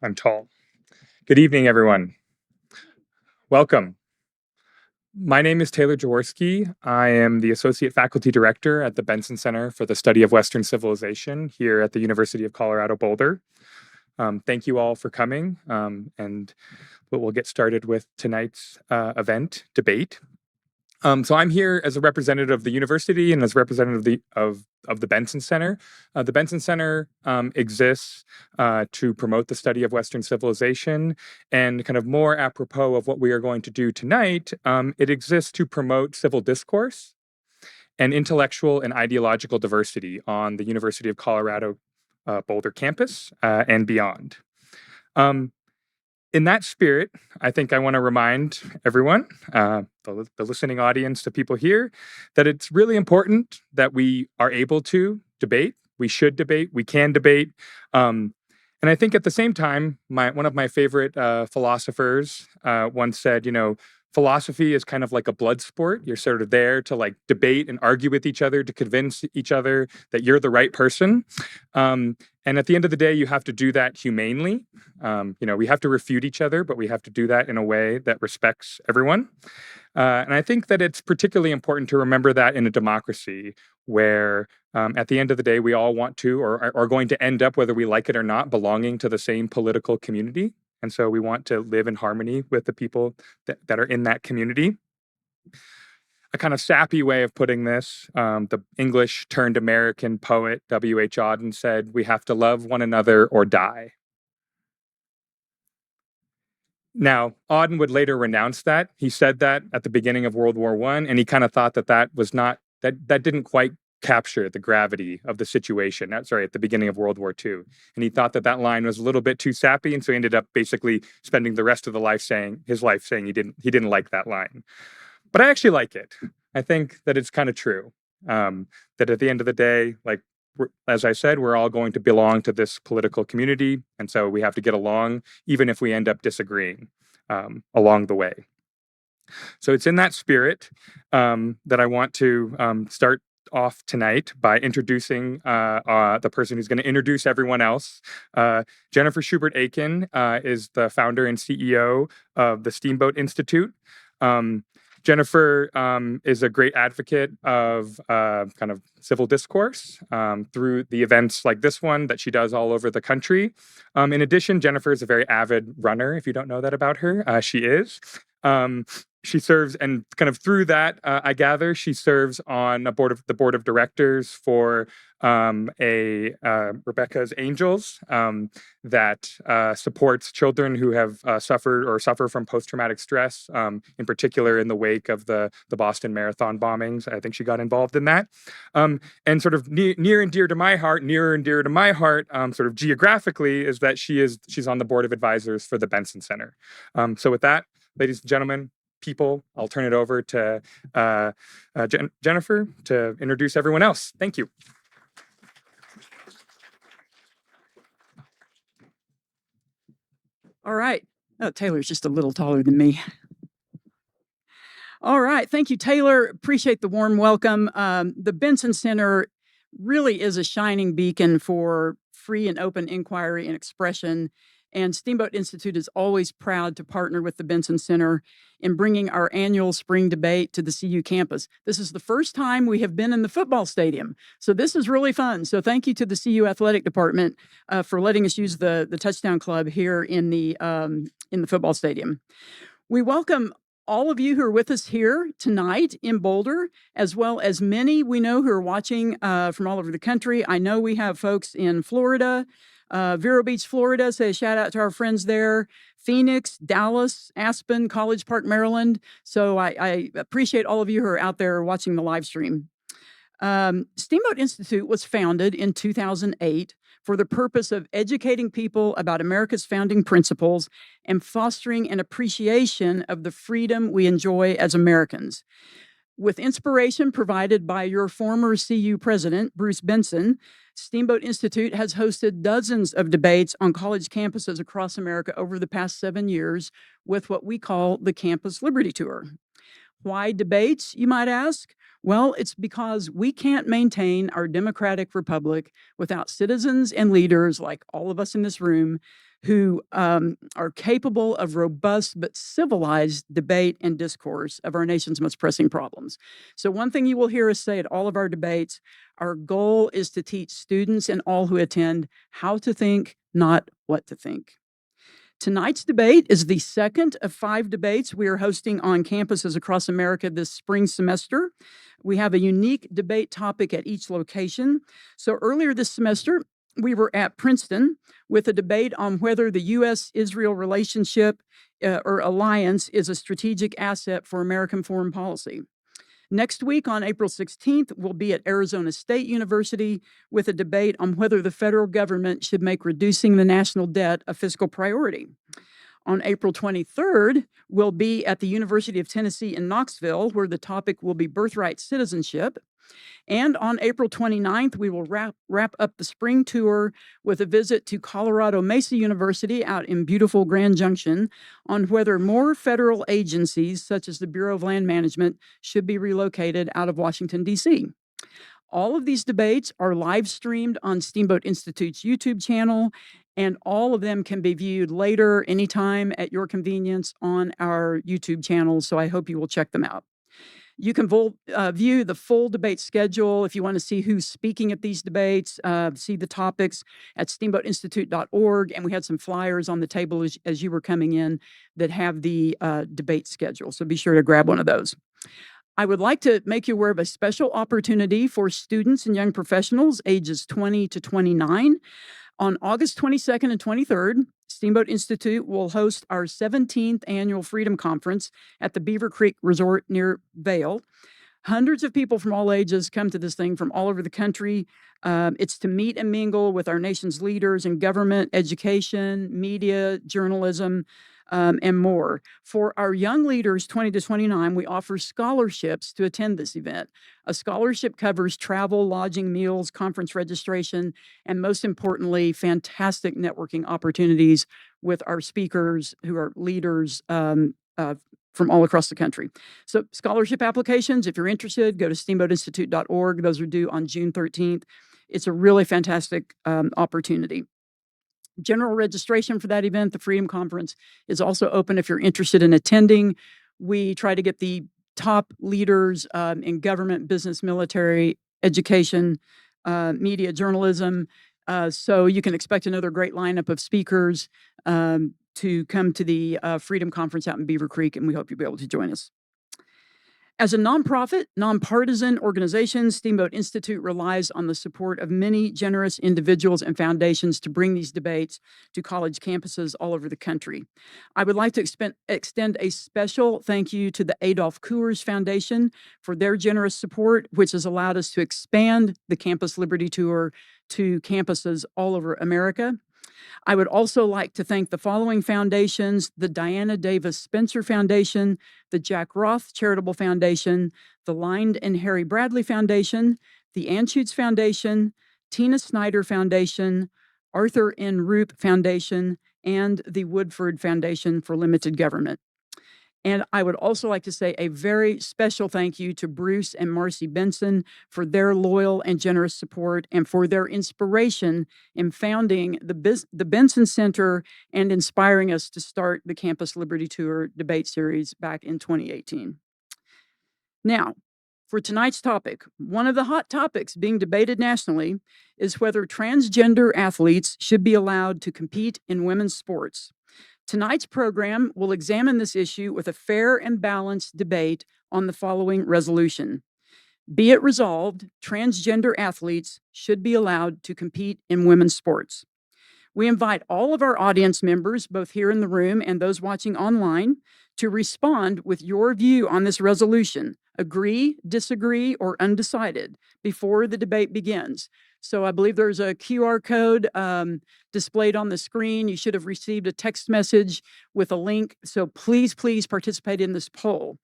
I'm tall. Good evening, everyone. Welcome. My name is Taylor Jaworski. I am the Associate Faculty Director at the Benson Center for the Study of Western Civilization here at the University of Colorado Boulder. Thank you all for coming, and we'll get started with tonight's event, debate. So I'm here as a representative of the university and as a representative of the Benson Center. The Benson Center exists to promote the study of Western civilization, and kind of more apropos of what we are going to do tonight, it exists to promote civil discourse and intellectual and ideological diversity on the University of Colorado Boulder campus and beyond. In that spirit, I think I want to remind everyone, the listening audience, to people here, that it's really important that we are able to debate. We should debate. We can debate. And I think at the same time, one of my favorite philosophers once said, philosophy is kind of like a blood sport. You're sort of there to like debate and argue with each other, to convince each other that you're the right person. And at the end of the day, you have to do that humanely. We have to refute each other, but we have to do that in a way that respects everyone. And I think that it's particularly important to remember that in a democracy where at the end of the day, we all want to or are going to end up, whether we like it or not, belonging to the same political community. And so we want to live in harmony with the people that are in that community. A kind of sappy way of putting this, the English turned American poet W.H. Auden said, "We have to love one another or die." Now, Auden would later renounce that. He said that at the beginning of World War I, and he kind of thought that was not, that didn't quite capture the gravity of the situation. At the beginning of World War II. And he thought that line was a little bit too sappy, and so he ended up basically spending the rest of his life saying he didn't like that line. But I actually like it. I think that it's kind of true. That at the end of the day, like, as I said, we're all going to belong to this political community, and so we have to get along, even if we end up disagreeing along the way. So it's in that spirit that I want to start off tonight by introducing the person who's going to introduce everyone else. Jennifer Schubert-Aiken is the founder and CEO of the Steamboat Institute. Jennifer is a great advocate of kind of civil discourse through the events like this one that she does all over the country. In addition, Jennifer is a very avid runner. If you don't know that about her, she is. She serves, and kind of through that, I gather, she serves on the board of directors for Rebecca's Angels that supports children who have suffered or suffer from post-traumatic stress, in particular in the wake of the Boston Marathon bombings. I think she got involved in that. And sort of near and dear to my heart, sort of geographically, is that she's on the board of advisors for the Benson Center. So with that, ladies and gentlemen, people, I'll turn it over to Jennifer to introduce everyone else. Thank you. All right. Oh, Taylor's just a little taller than me. All right. Thank you, Taylor. Appreciate the warm welcome. The Benson Center really is a shining beacon for free and open inquiry and expression. And Steamboat Institute is always proud to partner with the Benson Center in bringing our annual spring debate to the CU campus. This is the first time we have been in the football stadium, so this is really fun. So thank you to the CU Athletic Department for letting us use the Touchdown Club here in the football stadium. We welcome all of you who are with us here tonight in Boulder, as well as many we know who are watching from all over the country. I know we have folks in Florida, Vero Beach, Florida, say a shout out to our friends there, Phoenix, Dallas, Aspen, College Park, Maryland. So I appreciate all of you who are out there watching the live stream. Steamboat Institute was founded in 2008 for the purpose of educating people about America's founding principles and fostering an appreciation of the freedom we enjoy as Americans. With inspiration provided by your former CU president, Bruce Benson, Steamboat Institute has hosted dozens of debates on college campuses across America over the past 7 years with what we call the Campus Liberty Tour. Why debates, you might ask? Well, it's because we can't maintain our democratic republic without citizens and leaders like all of us in this room who are capable of robust but civilized debate and discourse of our nation's most pressing problems. So one thing you will hear us say at all of our debates, our goal is to teach students and all who attend how to think, not what to think. Tonight's debate is the second of 5 debates we are hosting on campuses across America this spring semester. We have a unique debate topic at each location. So earlier this semester, we were at Princeton with a debate on whether the U.S.-Israel relationship or alliance is a strategic asset for American foreign policy. Next week, on April 16th, we'll be at Arizona State University with a debate on whether the federal government should make reducing the national debt a fiscal priority. On April 23rd, we'll be at the University of Tennessee in Knoxville, where the topic will be birthright citizenship. And on April 29th, we will wrap up the spring tour with a visit to Colorado Mesa University out in beautiful Grand Junction on whether more federal agencies, such as the Bureau of Land Management, should be relocated out of Washington, D.C. All of these debates are live streamed on Steamboat Institute's YouTube channel, and all of them can be viewed later, anytime at your convenience on our YouTube channel, so I hope you will check them out. You can view the full debate schedule if you want to see who's speaking at these debates, see the topics at steamboatinstitute.org, and we had some flyers on the table as you were coming in that have the debate schedule, so be sure to grab one of those. I would like to make you aware of a special opportunity for students and young professionals ages 20 to 29. On August 22nd and 23rd, Steamboat Institute will host our 17th annual Freedom Conference at the Beaver Creek Resort near Vail. Hundreds of people from all ages come to this thing from all over the country. It's to meet and mingle with our nation's leaders in government, education, media, journalism, and more. For our young leaders, 20 to 29, we offer scholarships to attend this event. A scholarship covers travel, lodging, meals, conference registration, and most importantly, fantastic networking opportunities with our speakers who are leaders from all across the country. So scholarship applications, if you're interested, go to steamboatinstitute.org. Those are due on June 13th. It's a really fantastic opportunity. General registration for that event, the Freedom Conference, is also open if you're interested in attending. We try to get the top leaders in government, business, military, education, media, journalism. So you can expect another great lineup of speakers to come to the Freedom Conference out in Beaver Creek, and we hope you'll be able to join us. As a nonprofit, nonpartisan organization, Steamboat Institute relies on the support of many generous individuals and foundations to bring these debates to college campuses all over the country. I would like to extend a special thank you to the Adolph Coors Foundation for their generous support, which has allowed us to expand the Campus Liberty Tour to campuses all over America. I would also like to thank the following foundations: the Diana Davis Spencer Foundation, the Jack Roth Charitable Foundation, the Lined and Harry Bradley Foundation, the Anschutz Foundation, Tina Snyder Foundation, Arthur N. Roop Foundation, and the Woodford Foundation for Limited Government. And I would also like to say a very special thank you to Bruce and Marcy Benson for their loyal and generous support and for their inspiration in founding the Benson Center and inspiring us to start the Campus Liberty Tour debate series back in 2018. Now, for tonight's topic, one of the hot topics being debated nationally is whether transgender athletes should be allowed to compete in women's sports. Tonight's program will examine this issue with a fair and balanced debate on the following resolution. Be it resolved, transgender athletes should be allowed to compete in women's sports. We invite all of our audience members, both here in the room and those watching online, to respond with your view on this resolution. Agree, disagree, or undecided before the debate begins. So I believe there's a QR code displayed on the screen. You should have received a text message with a link. So please, please participate in this poll,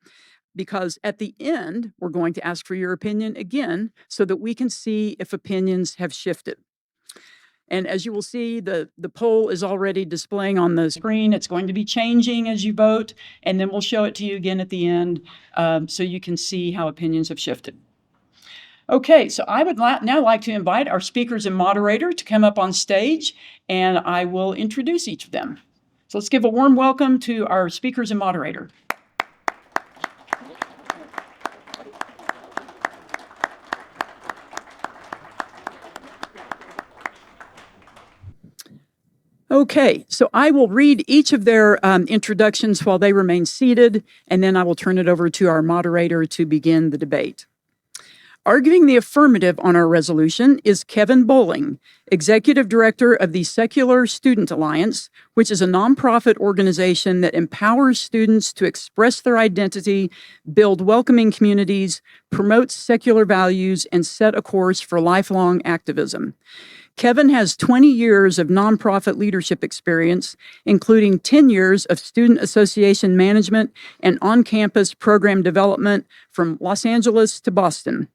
because at the end, we're going to ask for your opinion again so that we can see if opinions have shifted. And as you will see, the poll is already displaying on the screen. It's going to be changing as you vote, and then we'll show it to you again at the end so you can see how opinions have shifted. Okay, so I would now like to invite our speakers and moderator to come up on stage, and I will introduce each of them. So let's give a warm welcome to our speakers and moderator. Okay, so I will read each of their introductions while they remain seated, and then I will turn it over to our moderator to begin the debate. Arguing the affirmative on our resolution is Kevin Bolling, Executive Director of the Secular Student Alliance, which is a nonprofit organization that empowers students to express their identity, build welcoming communities, promotes secular values, and set a course for lifelong activism. Kevin has 20 years of nonprofit leadership experience, including 10 years of student association management and on-campus program development from Los Angeles to Boston.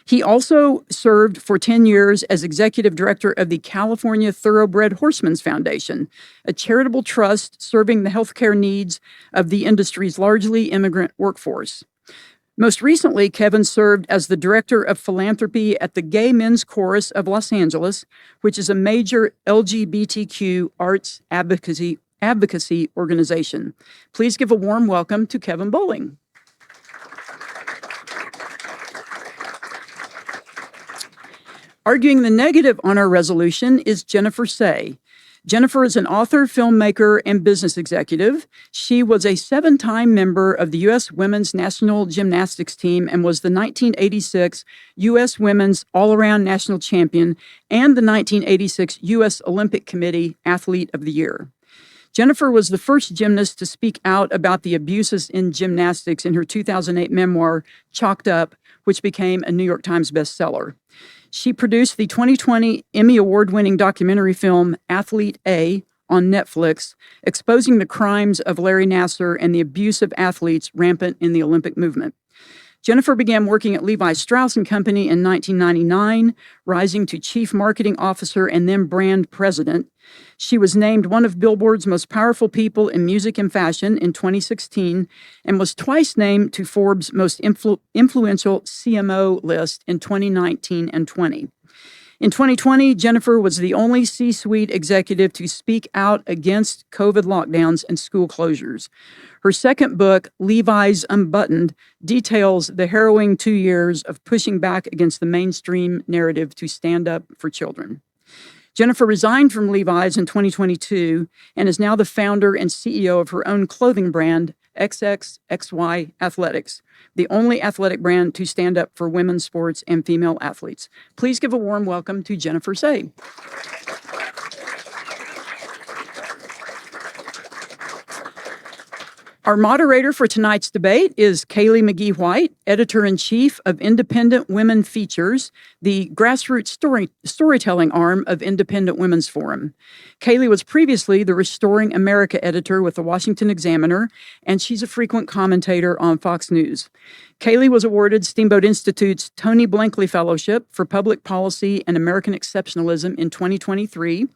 He also served for 10 years as executive director of the California Thoroughbred Horsemen's Foundation, a charitable trust serving the healthcare needs of the industry's largely immigrant workforce. Most recently, Kevin served as the director of philanthropy at the Gay Men's Chorus of Los Angeles, which is a major LGBTQ arts advocacy organization. Please give a warm welcome to Kevin Bolling. Arguing the negative on our resolution is Jennifer Sey. Jennifer is an author, filmmaker, and business executive. She was a 7-time member of the U.S. Women's National Gymnastics team and was the 1986 U.S. Women's All-Around National Champion and the 1986 U.S. Olympic Committee Athlete of the Year. Jennifer was the first gymnast to speak out about the abuses in gymnastics in her 2008 memoir, Chalked Up, which became a New York Times bestseller. She produced the 2020 Emmy Award-winning documentary film Athlete A on Netflix, exposing the crimes of Larry Nassar and the abuse of athletes rampant in the Olympic movement. Jennifer began working at Levi Strauss & Company in 1999, rising to chief marketing officer and then brand president. She was named one of Billboard's most powerful people in music and fashion in 2016 and was twice named to Forbes' most influential CMO list in 2019 and 20. In 2020, Jennifer was the only C-suite executive to speak out against COVID lockdowns and school closures. Her second book, Levi's Unbuttoned, details the harrowing 2 years of pushing back against the mainstream narrative to stand up for children. Jennifer resigned from Levi's in 2022 and is now the founder and CEO of her own clothing brand, XXXY Athletics, the only athletic brand to stand up for women's sports and female athletes. Please give a warm welcome to Jennifer Sey. Our moderator for tonight's debate is Kaylee McGhee White, editor-in-chief of Independent Women Features, the grassroots storytelling arm of Independent Women's Forum. Kaylee was previously the Restoring America editor with the Washington Examiner, and she's a frequent commentator on Fox News. Kaylee was awarded Steamboat Institute's Tony Blankley Fellowship for Public Policy and American Exceptionalism in 2023,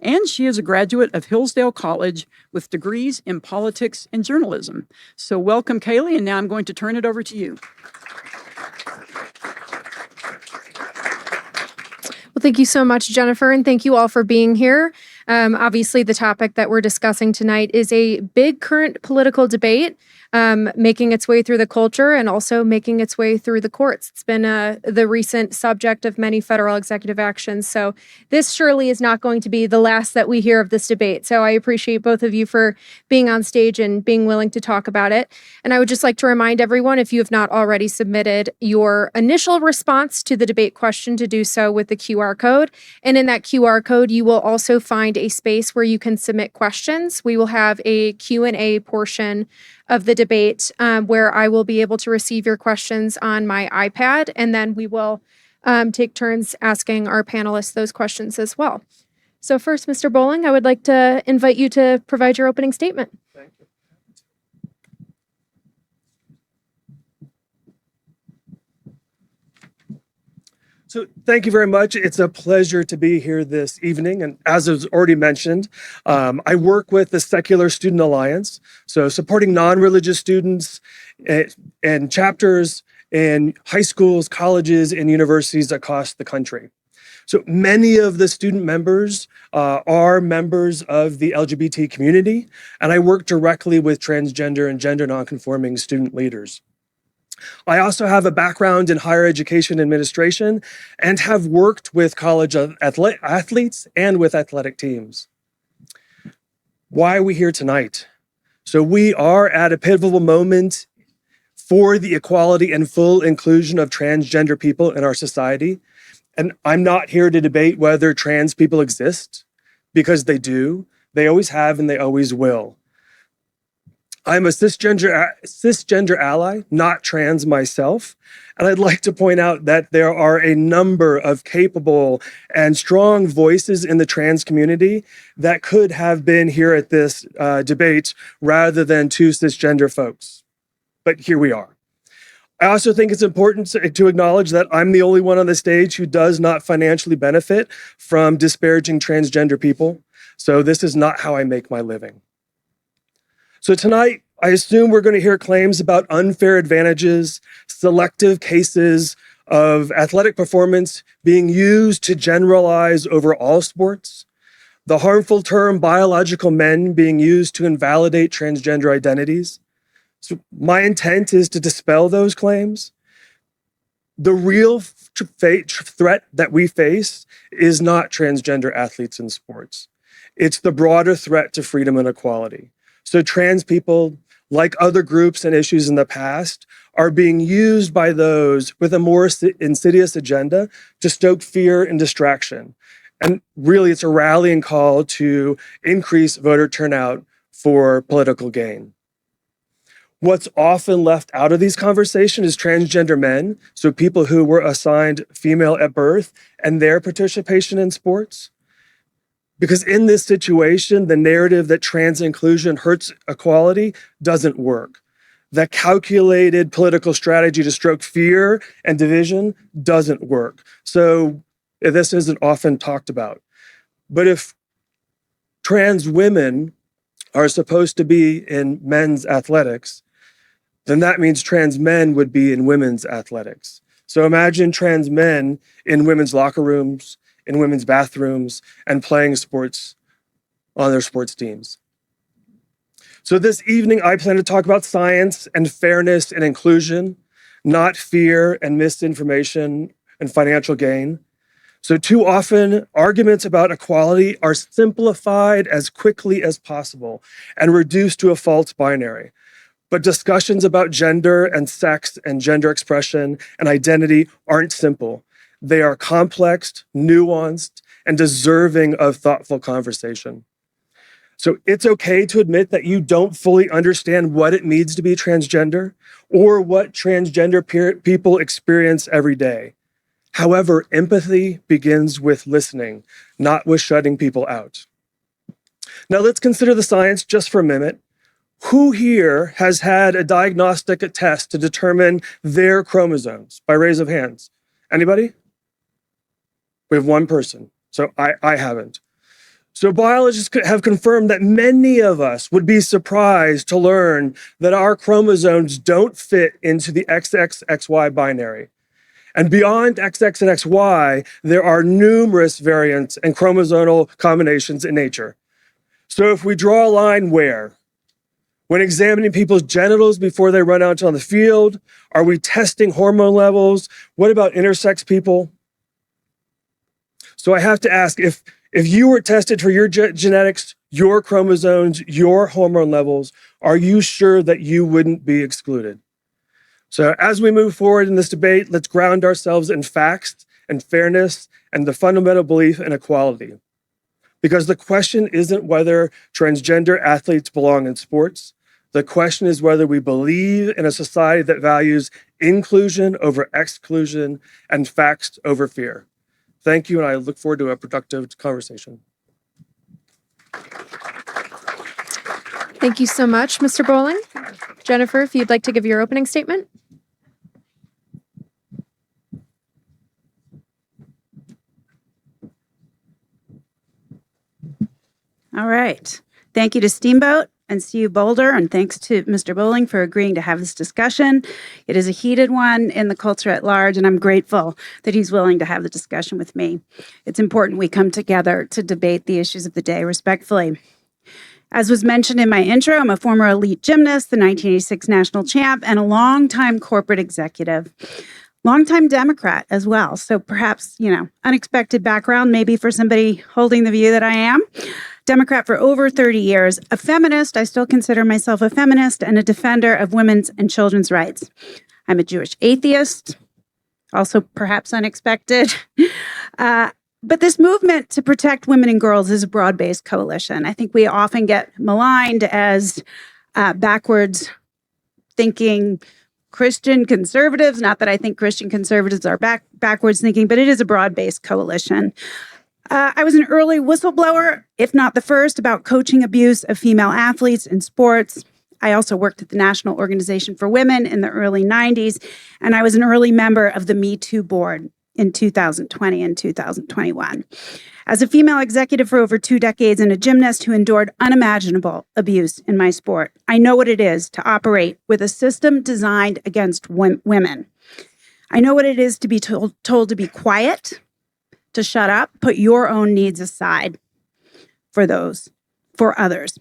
and she is a graduate of Hillsdale College with degrees in politics and journalism. So welcome, Kaylee, and now I'm going to turn it over to you. Well, thank you so much, Jennifer, and thank you all for being here. Obviously, the topic that we're discussing tonight is a big current political debate making its way through the culture and also making its way through the courts. It's been the recent subject of many federal executive actions. So this surely is not going to be the last that we hear of this debate. So I appreciate both of you for being on stage and being willing to talk about it. And I would just like to remind everyone, if you have not already submitted your initial response to the debate question, to do so with the QR code. And in that QR code, you will also find a space where you can submit questions. We will have a Q&A portion of the debate where I will be able to receive your questions on my iPad, and then we will take turns asking our panelists those questions as well. So first, Mr. Bolling, I would like to invite you to provide your opening statement. Thank you. So thank you very much. It's a pleasure to be here this evening. And as was already mentioned, I work with the Secular Student Alliance, so supporting non-religious students and chapters in high schools, colleges, and universities across the country. So many of the student members are members of the LGBT community, and I work directly with transgender and gender nonconforming student leaders. I also have a background in higher education administration and have worked with college athletes and with athletic teams. Why are we here tonight? So we are at a pivotal moment for the equality and full inclusion of transgender people in our society. And I'm not here to debate whether trans people exist, because they do. They always have and they always will. I'm a cisgender ally, not trans myself. And I'd like to point out that there are a number of capable and strong voices in the trans community that could have been here at this debate rather than two cisgender folks. But here we are. I also think it's important to acknowledge that I'm the only one on the stage who does not financially benefit from disparaging transgender people. So this is not how I make my living. So tonight, I assume we're going to hear claims about unfair advantages, selective cases of athletic performance being used to generalize over all sports, the harmful term biological men being used to invalidate transgender identities. So my intent is to dispel those claims. The real threat that we face is not transgender athletes in sports. It's the broader threat to freedom and equality. So trans people, like other groups and issues in the past, are being used by those with a more insidious agenda to stoke fear and distraction. And really, it's a rallying call to increase voter turnout for political gain. What's often left out of these conversations is transgender men, so people who were assigned female at birth, and their participation in sports. Because in this situation, the narrative that trans inclusion hurts equality doesn't work. The calculated political strategy to stoke fear and division doesn't work. So this isn't often talked about. But if trans women are supposed to be in men's athletics, then that means trans men would be in women's athletics. So imagine trans men in women's locker rooms, in women's bathrooms, and playing sports on their sports teams. So this evening, I plan to talk about science and fairness and inclusion, not fear and misinformation and financial gain. So too often, arguments about equality are simplified as quickly as possible and reduced to a false binary. But discussions about gender and sex and gender expression and identity aren't simple. They are complex, nuanced, and deserving of thoughtful conversation. So it's okay to admit that you don't fully understand what it means to be transgender or what transgender people experience every day. However, empathy begins with listening, not with shutting people out. Now let's consider the science just for a minute. Who here has had a diagnostic test to determine their chromosomes by raise of hands? Anybody? We have one person, so I haven't. So biologists have confirmed that many of us would be surprised to learn that our chromosomes don't fit into the XXXY binary. And beyond XX and XY, there are numerous variants and chromosomal combinations in nature. So if we draw a line where? When examining people's genitals before they run out on the field, are we testing hormone levels? What about intersex people? So I have to ask, if you were tested for your genetics, your chromosomes, your hormone levels, are you sure that you wouldn't be excluded? So as we move forward in this debate, let's ground ourselves in facts and fairness and the fundamental belief in equality. Because the question isn't whether transgender athletes belong in sports. The question is whether we believe in a society that values inclusion over exclusion and facts over fear. Thank you, and I look forward to a productive conversation. Thank you so much, Mr. Bolling. Jennifer, if you'd like to give your opening statement. All right. Thank you to Steamboat and CU Boulder, and thanks to Mr. Bolling for agreeing to have this discussion. It is a heated one in the culture at large, and I'm grateful that he's willing to have the discussion with me. It's important we come together to debate the issues of the day respectfully. As was mentioned in my intro, I'm a former elite gymnast, the 1986 national champ, and a longtime corporate executive. Longtime Democrat as well. So perhaps, unexpected background maybe for somebody holding the view that I am. Democrat for over 30 years. A feminist, I still consider myself a feminist, and a defender of women's and children's rights. I'm a Jewish atheist, also perhaps unexpected. But this movement to protect women and girls is a broad-based coalition. I think we often get maligned as backwards thinking Christian conservatives. Not that I think Christian conservatives are backwards thinking, but it is a broad-based coalition. I was an early whistleblower, if not the first, about coaching abuse of female athletes in sports. I also worked at the National Organization for Women in the early 90s, and I was an early member of the Me Too board in 2020 and 2021. As a female executive for over 2 decades and a gymnast who endured unimaginable abuse in my sport, I know what it is to operate with a system designed against women. I know what it is to be told to be quiet, to shut up, put your own needs aside for others.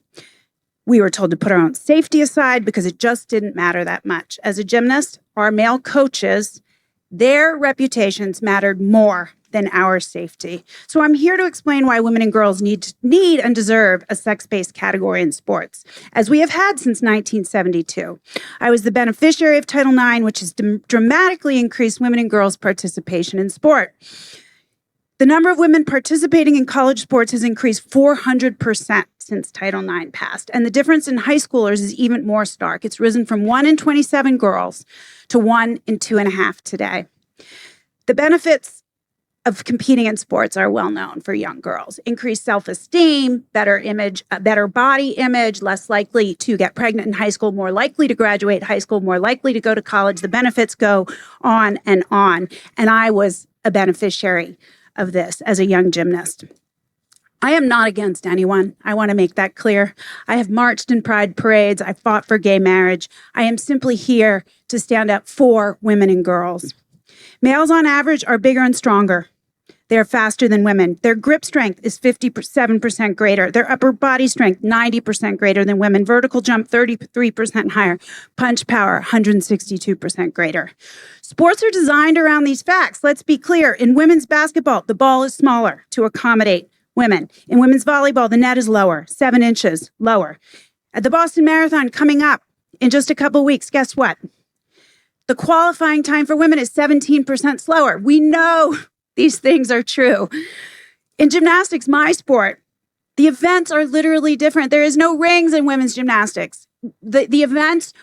We were told to put our own safety aside because it just didn't matter that much. As a gymnast, our male coaches, their reputations mattered more than our safety. So I'm here to explain why women and girls need and deserve a sex-based category in sports, as we have had since 1972. I was the beneficiary of Title IX, which has dramatically increased women and girls' participation in sport. The number of women participating in college sports has increased 400% since Title IX passed. And the difference in high schoolers is even more stark. It's risen from 1 in 27 girls to 1 in 2.5 today. The benefits of competing in sports are well known for young girls. Increased self-esteem, better body image, less likely to get pregnant in high school, more likely to graduate high school, more likely to go to college. The benefits go on. And I was a beneficiary of this as a young gymnast. I am not against anyone. I want to make that clear. I have marched in pride parades. I fought for gay marriage. I am simply here to stand up for women and girls. Males on average are bigger and stronger. They are faster than women. Their grip strength is 57% greater. Their upper body strength, 90% greater than women. Vertical jump, 33% higher. Punch power, 162% greater. Sports are designed around these facts. Let's be clear. In women's basketball, the ball is smaller to accommodate women. In women's volleyball, the net is lower, 7 inches lower. At the Boston Marathon coming up in just a couple weeks, guess what? The qualifying time for women is 17% slower. We know these things are true. In gymnastics, my sport, the events are literally different. There is no rings in women's gymnastics. The events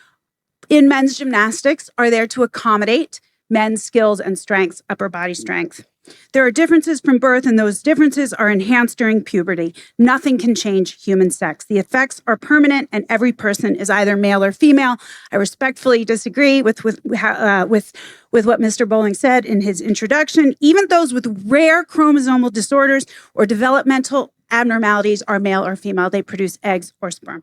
in men's gymnastics are there to accommodate men's skills and strengths, upper body strength. There are differences from birth, and those differences are enhanced during puberty. Nothing can change human sex. The effects are permanent, and every person is either male or female. I respectfully disagree with what Mr. Bolling said in his introduction. Even those with rare chromosomal disorders or developmental abnormalities are male or female. They produce eggs or sperm.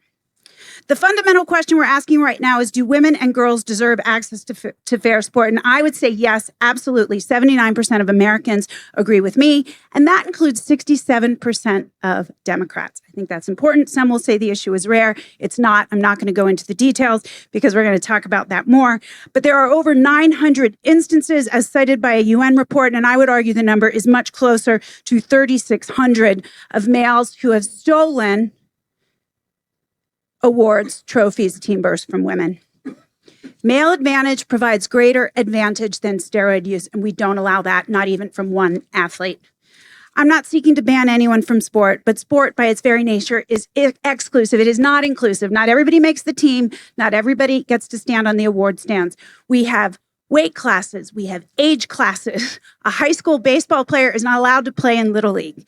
The fundamental question we're asking right now is, do women and girls deserve access to fair sport? And I would say yes, absolutely. 79% of Americans agree with me, and that includes 67% of Democrats. I think that's important. Some will say the issue is rare. It's not. I'm not going to go into the details because we're going to talk about that more. But there are over 900 instances as cited by a UN report, and I would argue the number is much closer to 3,600 of males who have stolen awards, trophies, team bursts from women. Male advantage provides greater advantage than steroid use, and we don't allow that, not even from one athlete. I'm not seeking to ban anyone from sport, but sport by its very nature is exclusive. It is not inclusive. Not everybody makes the team. Not everybody gets to stand on the award stands. We have weight classes. We have age classes. A high school baseball player is not allowed to play in Little League.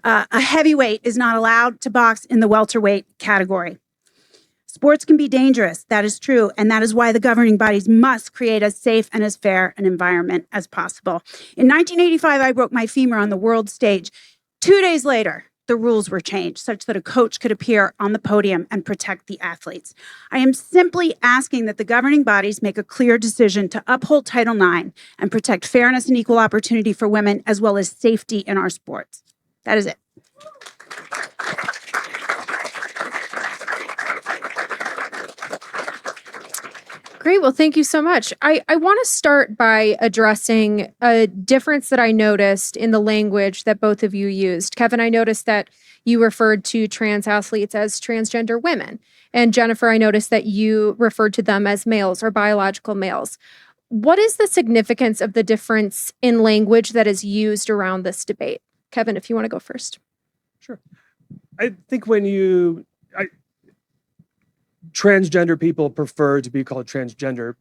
A heavyweight is not allowed to box in the welterweight category. Sports can be dangerous, that is true, and that is why the governing bodies must create as safe and as fair an environment as possible. In 1985, I broke my femur on the world stage. 2 days later, the rules were changed such that a coach could appear on the podium and protect the athletes. I am simply asking that the governing bodies make a clear decision to uphold Title IX and protect fairness and equal opportunity for women, as well as safety in our sports. That is it. Great. Well, thank you so much. I want to start by addressing a difference that I noticed in the language that both of you used. Kevin, I noticed that you referred to trans athletes as transgender women. And Jennifer, I noticed that you referred to them as males or biological males. What is the significance of the difference in language that is used around this debate? Kevin, if you want to go first. Sure. I think transgender people prefer to be called transgender,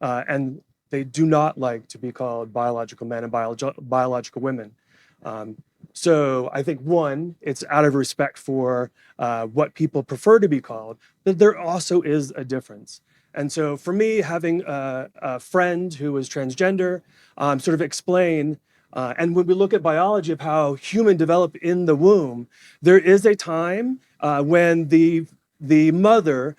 and they do not like to be called biological men and biological women. So I think, one, it's out of respect for what people prefer to be called, but there also is a difference. And so for me, having a friend who was transgender sort of explain, and when we look at biology of how human develop in the womb, there is a time when the mother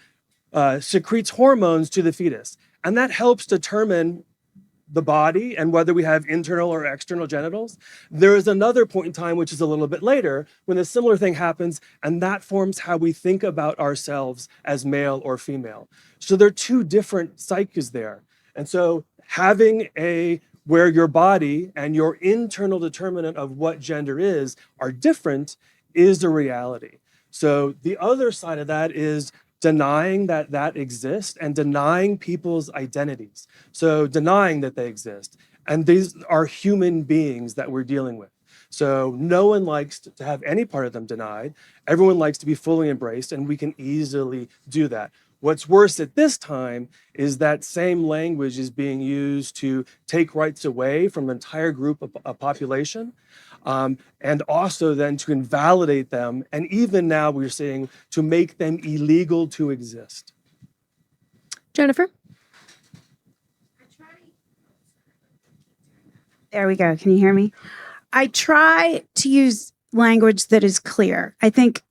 secretes hormones to the fetus, and that helps determine the body and whether we have internal or external genitals. There is another point in time, which is a little bit later, when a similar thing happens, and that forms how we think about ourselves as male or female. So there are two different psyches there. And so having where your body and your internal determinant of what gender is are different is a reality. So the other side of that is denying that exists and denying people's identities. So denying that they exist. And these are human beings that we're dealing with. So no one likes to have any part of them denied. Everyone likes to be fully embraced, and we can easily do that. What's worse at this time is that same language is being used to take rights away from an entire group of a population, and also then to invalidate them, and even now we're seeing to make them illegal to exist. Jennifer? There we go. Can you hear me? I try to use language that is clear. I think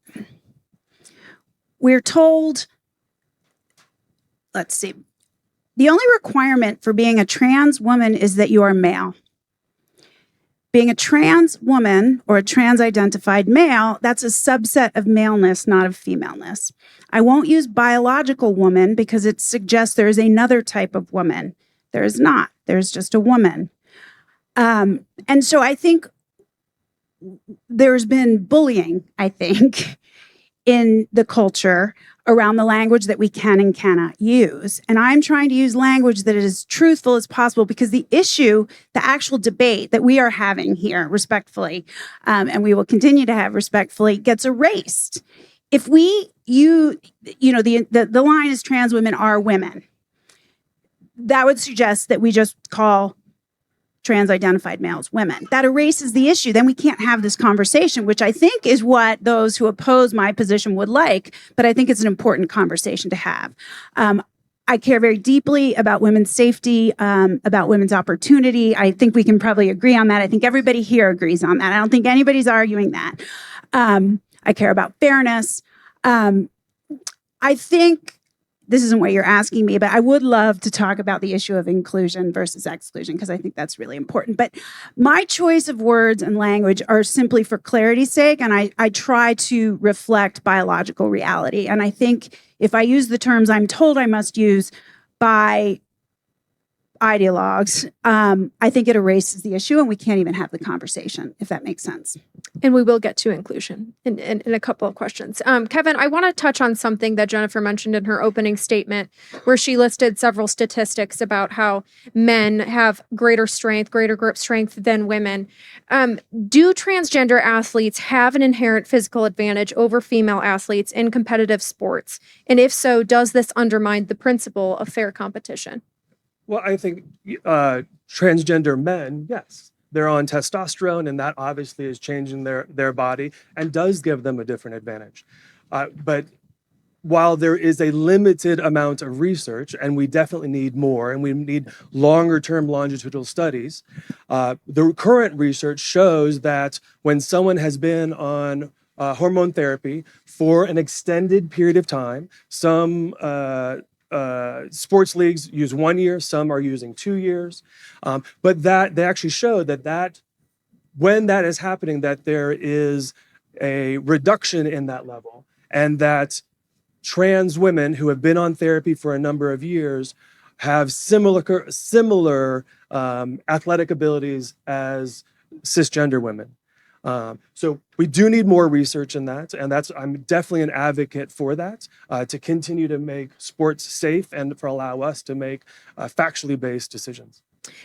we're told, let's see, the only requirement for being a trans woman is that you are male. Being a trans woman or a trans-identified male, that's a subset of maleness, not of femaleness. I won't use biological woman because it suggests there is another type of woman. There is not. There's just a woman. And so I think there's been bullying, I think, in the culture around the language that we can and cannot use. And I'm trying to use language that is as truthful as possible, because the issue, the actual debate that we are having here respectfully, and we will continue to have respectfully, gets erased. If the line is trans women are women, that would suggest that we just call trans-identified males women. That erases the issue. Then we can't have this conversation, which I think is what those who oppose my position would like, but I think it's an important conversation to have. I care very deeply about women's safety, about women's opportunity. I think we can probably agree on that. I think everybody here agrees on that. I don't think anybody's arguing that. I care about fairness. I think this isn't what you're asking me, but I would love to talk about the issue of inclusion versus exclusion, because I think that's really important. But my choice of words and language are simply for clarity's sake, and I try to reflect biological reality. And I think if I use the terms I'm told I must use by ideologues, I think it erases the issue and we can't even have the conversation, if that makes sense. And we will get to inclusion in a couple of questions. Kevin, I want to touch on something that Jennifer mentioned in her opening statement, where she listed several statistics about how men have greater grip strength than women. Do transgender athletes have an inherent physical advantage over female athletes in competitive sports? And if so, does this undermine the principle of fair competition? Well, I think transgender men, yes, they're on testosterone, and that obviously is changing their body and does give them a different advantage. But while there is a limited amount of research, and we definitely need more, and we need longer-term longitudinal studies, the current research shows that when someone has been on hormone therapy for an extended period of time, some sports leagues use 1 year, some are using 2 years, but that they actually show that when that is happening, that there is a reduction in that level, and that trans women who have been on therapy for a number of years have similar athletic abilities as cisgender women. So we do need more research in that, and I'm definitely an advocate for that, to continue to make sports safe and for allow us to make factually based decisions.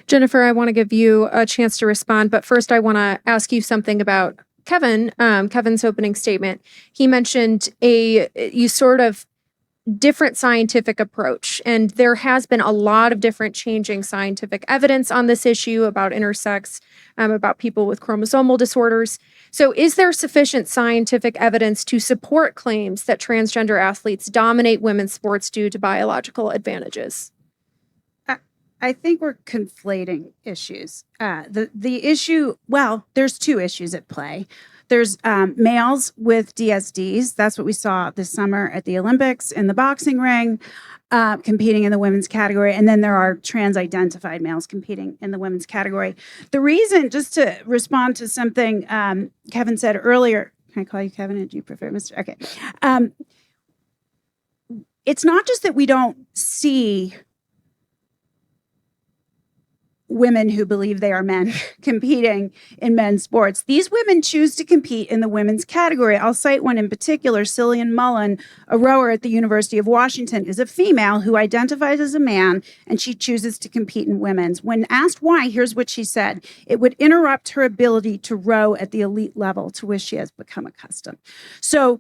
Jennifer, I want to give you a chance to respond, but first I want to ask you something about Kevin's opening statement. He mentioned you sort of different scientific approach, and there has been a lot of different changing scientific evidence on this issue about intersex, about people with chromosomal disorders. So is there sufficient scientific evidence to support claims that transgender athletes dominate women's sports due to biological advantages? I think we're conflating issues. The issue, well, there's two issues at play. There's males with DSDs. That's what we saw this summer at the Olympics in the boxing ring, competing in the women's category. And then there are trans-identified males competing in the women's category. The reason, just to respond to something Kevin said earlier, can I call you Kevin? Or do you prefer Mr.? Okay. It's not just that we don't see women who believe they are men competing in men's sports. These women choose to compete in the women's category. I'll cite one in particular. Cillian Mullen, a rower at the University of Washington, is a female who identifies as a man, and she chooses to compete in women's. When asked why, here's what she said: it would interrupt her ability to row at the elite level to which she has become accustomed. So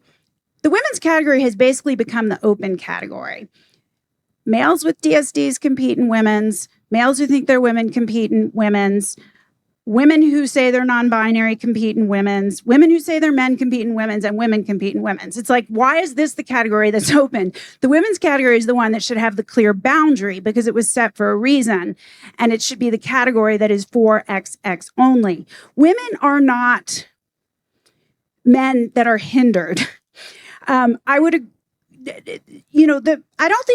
the women's category has basically become the open category. Males with DSDs compete in women's. Males who think they're women compete in women's. Women who say they're non-binary compete in women's. Women who say they're men compete in women's, and women compete in women's. It's like, why is this the category that's open? The women's category is the one that should have the clear boundary because it was set for a reason, and it should be the category that is for XX only. Women are not men that are hindered. I don't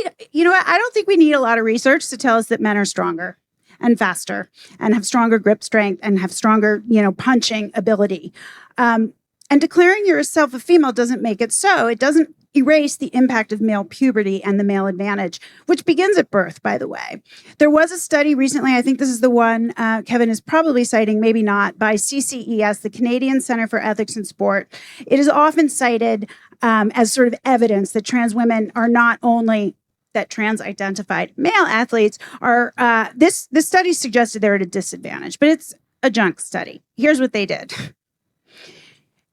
think we need a lot of research to tell us that men are stronger and faster and have stronger grip strength and have stronger, punching ability. And declaring yourself a female doesn't make it so. It doesn't erase the impact of male puberty and the male advantage, which begins at birth, by the way. There was a study recently, I think this is the one Kevin is probably citing, maybe not, by CCES, the Canadian Centre for Ethics in Sport. It is often cited as sort of evidence that trans women are not only that trans-identified male athletes are, this study suggested they're at a disadvantage, but it's a junk study. Here's what they did.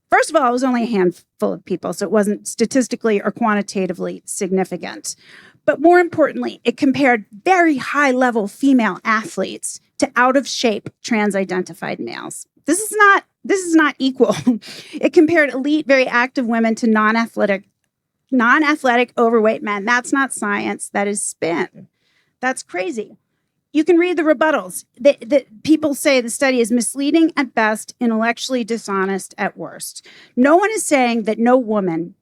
First of all, it was only a handful of people, so it wasn't statistically or quantitatively significant. But more importantly, it compared very high-level female athletes to out-of-shape trans-identified males. This is not equal. It compared elite, very active women to non-athletic, overweight men. That's not science. That is spin. That's crazy. You can read the rebuttals. People say the study is misleading at best, intellectually dishonest at worst. No one is saying that no woman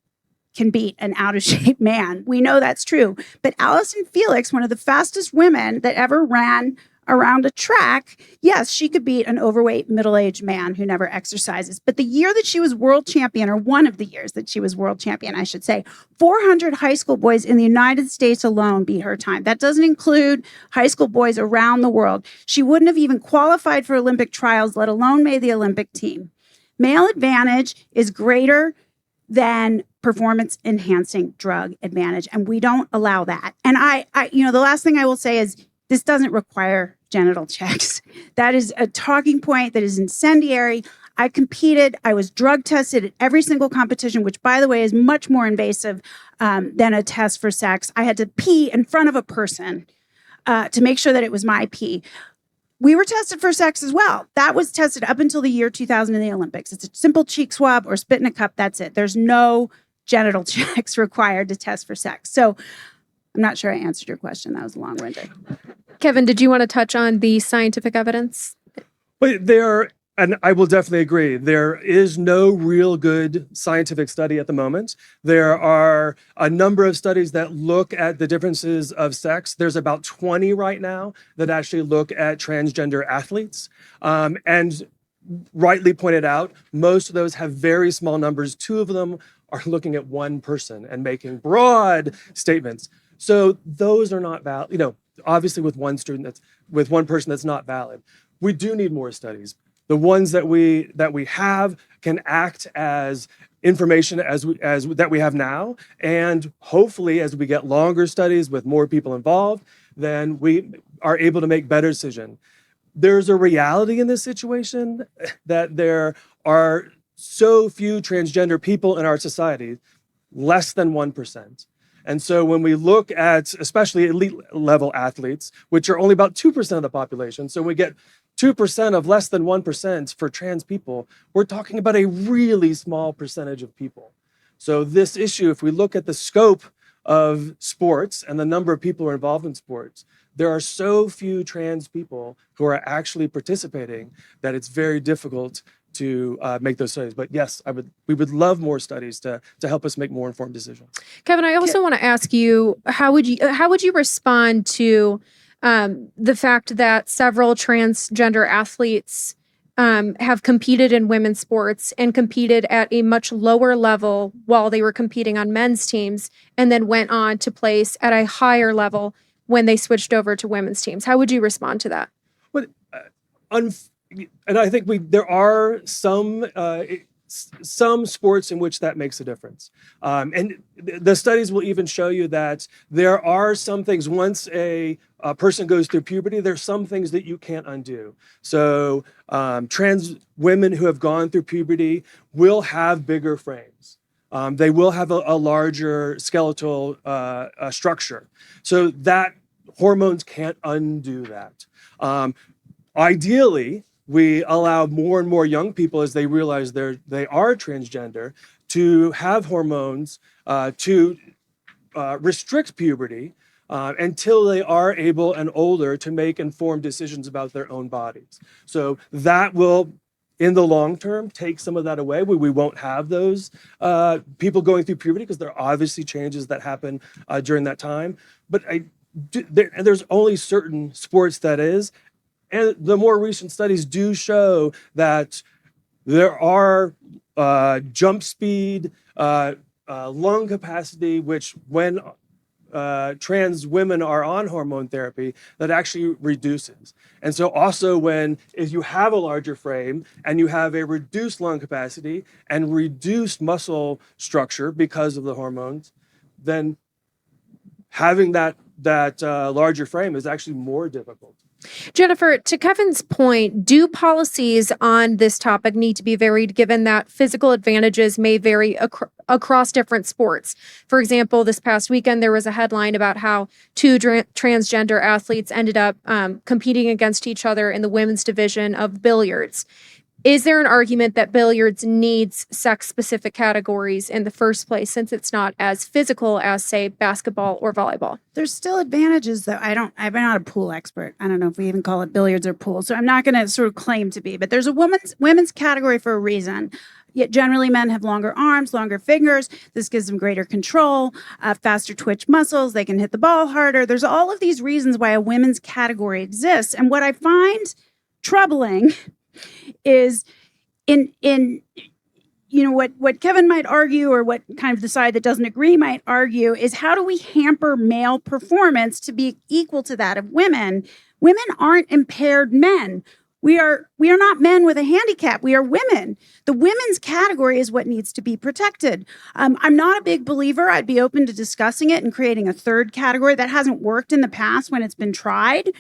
can beat an out-of-shape man. We know that's true. But Allison Felix, one of the fastest women that ever ran around a track, yes, she could beat an overweight middle-aged man who never exercises. But the year that she was world champion, or one of the years that she was world champion, I should say, 400 high school boys in the United States alone beat her time. That doesn't include high school boys around the world. She wouldn't have even qualified for Olympic trials, let alone made the Olympic team. Male advantage is greater than performance-enhancing drug advantage, and we don't allow that. And the last thing I will say is, this doesn't require genital checks. That is a talking point that is incendiary. I competed. I was drug tested at every single competition, which, by the way, is much more invasive than a test for sex. I had to pee in front of a person to make sure that it was my pee. We were tested for sex as well. That was tested up until the year 2000 in the Olympics. It's a simple cheek swab or spit in a cup. That's it. There's no genital checks required to test for sex. So I'm not sure I answered your question. That was long-winded. Kevin, did you want to touch on the scientific evidence? But and I will definitely agree, there is no real good scientific study at the moment. There are a number of studies that look at the differences of sex. There's about 20 right now that actually look at transgender athletes. And rightly pointed out, most of those have very small numbers. 2 of them are looking at one person and making broad statements. So those are not valid. Obviously with one person that's not valid. We do need more studies. The ones that we have can act as information as that we have now, and hopefully as we get longer studies with more people involved, then we are able to make better decisions. There's a reality in this situation that there are so few transgender people in our society, less than 1%. And so when we look at especially elite level athletes, which are only about 2% of the population, so we get 2% of less than 1% for trans people, we're talking about a really small percentage of people. So this issue, if we look at the scope of sports and the number of people who are involved in sports, there are so few trans people who are actually participating that it's very difficult to make those studies. But yes, we would love more studies to help us make more informed decisions. Kevin, I also want to ask you, how would you respond to the fact that several transgender athletes have competed in women's sports and competed at a much lower level while they were competing on men's teams, and then went on to place at a higher level when they switched over to women's teams? How would you respond to that? But and I think there are some sports in which that makes a difference. And the studies will even show you that there are some things, once a person goes through puberty, there's some things that you can't undo. So trans women who have gone through puberty will have bigger frames. They will have a larger skeletal structure. So that hormones can't undo that. Ideally, we allow more and more young people, as they realize they are transgender, to have hormones to restrict puberty until they are able and older to make informed decisions about their own bodies. So that will, in the long term, take some of that away. We won't have those people going through puberty, because there are obviously changes that happen during that time. But there's only certain sports that is. And the more recent studies do show that there are jump speed, lung capacity, which when trans women are on hormone therapy, that actually reduces. And so also if you have a larger frame and you have a reduced lung capacity and reduced muscle structure because of the hormones, then having that larger frame is actually more difficult. Jennifer, to Kevin's point, do policies on this topic need to be varied, given that physical advantages may vary across different sports? For example, this past weekend, there was a headline about how 2 transgender athletes ended up competing against each other in the women's division of billiards. Is there an argument that billiards needs sex-specific categories in the first place, since it's not as physical as, say, basketball or volleyball? There's still advantages, though. I'm not a pool expert. I don't know if we even call it billiards or pool, so I'm not going to sort of claim to be. But there's a women's category for a reason. Yet generally, men have longer arms, longer fingers. This gives them greater control, faster twitch muscles. They can hit the ball harder. There's all of these reasons why a women's category exists. And what I find troubling is in what Kevin might argue, or what kind of the side that doesn't agree might argue, is how do we hamper male performance to be equal to that of women? Women aren't impaired men. We are not men with a handicap. We are women. The women's category is what needs to be protected. I'm not a big believer. I'd be open to discussing it and creating a third category. That hasn't worked in the past when it's been tried.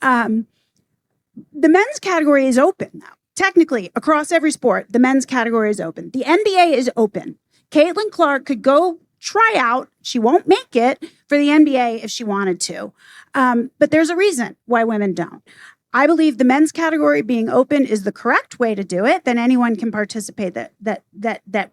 The men's category is open now. Technically, across every sport, the men's category is open. The NBA is open. Caitlin Clark could go try out. She won't make it for the NBA if she wanted to. But there's a reason why women don't. I believe the men's category being open is the correct way to do it. Then anyone can participate that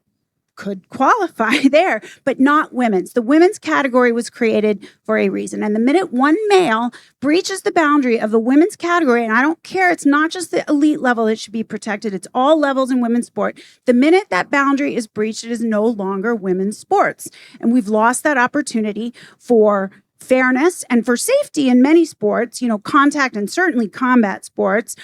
could qualify there, but not women's. The women's category was created for a reason. And the minute one male breaches the boundary of the women's category, and I don't care, it's not just the elite level that should be protected, it's all levels in women's sport. The minute that boundary is breached, it is no longer women's sports. And we've lost that opportunity for fairness and for safety in many sports, contact and certainly combat sports.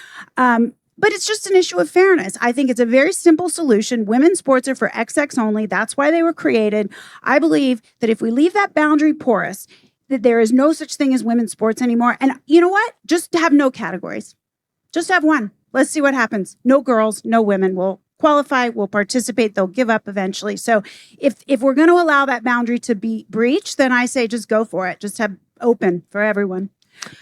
But it's just an issue of fairness. I think it's a very simple solution. Women's sports are for XX only. That's why they were created. I believe that if we leave that boundary porous, that there is no such thing as women's sports anymore. And you know what? Just have no categories. Just have one. Let's see what happens. No girls, no women will qualify, will participate. They'll give up eventually. So if we're going to allow that boundary to be breached, then I say just go for it. Just have open for everyone.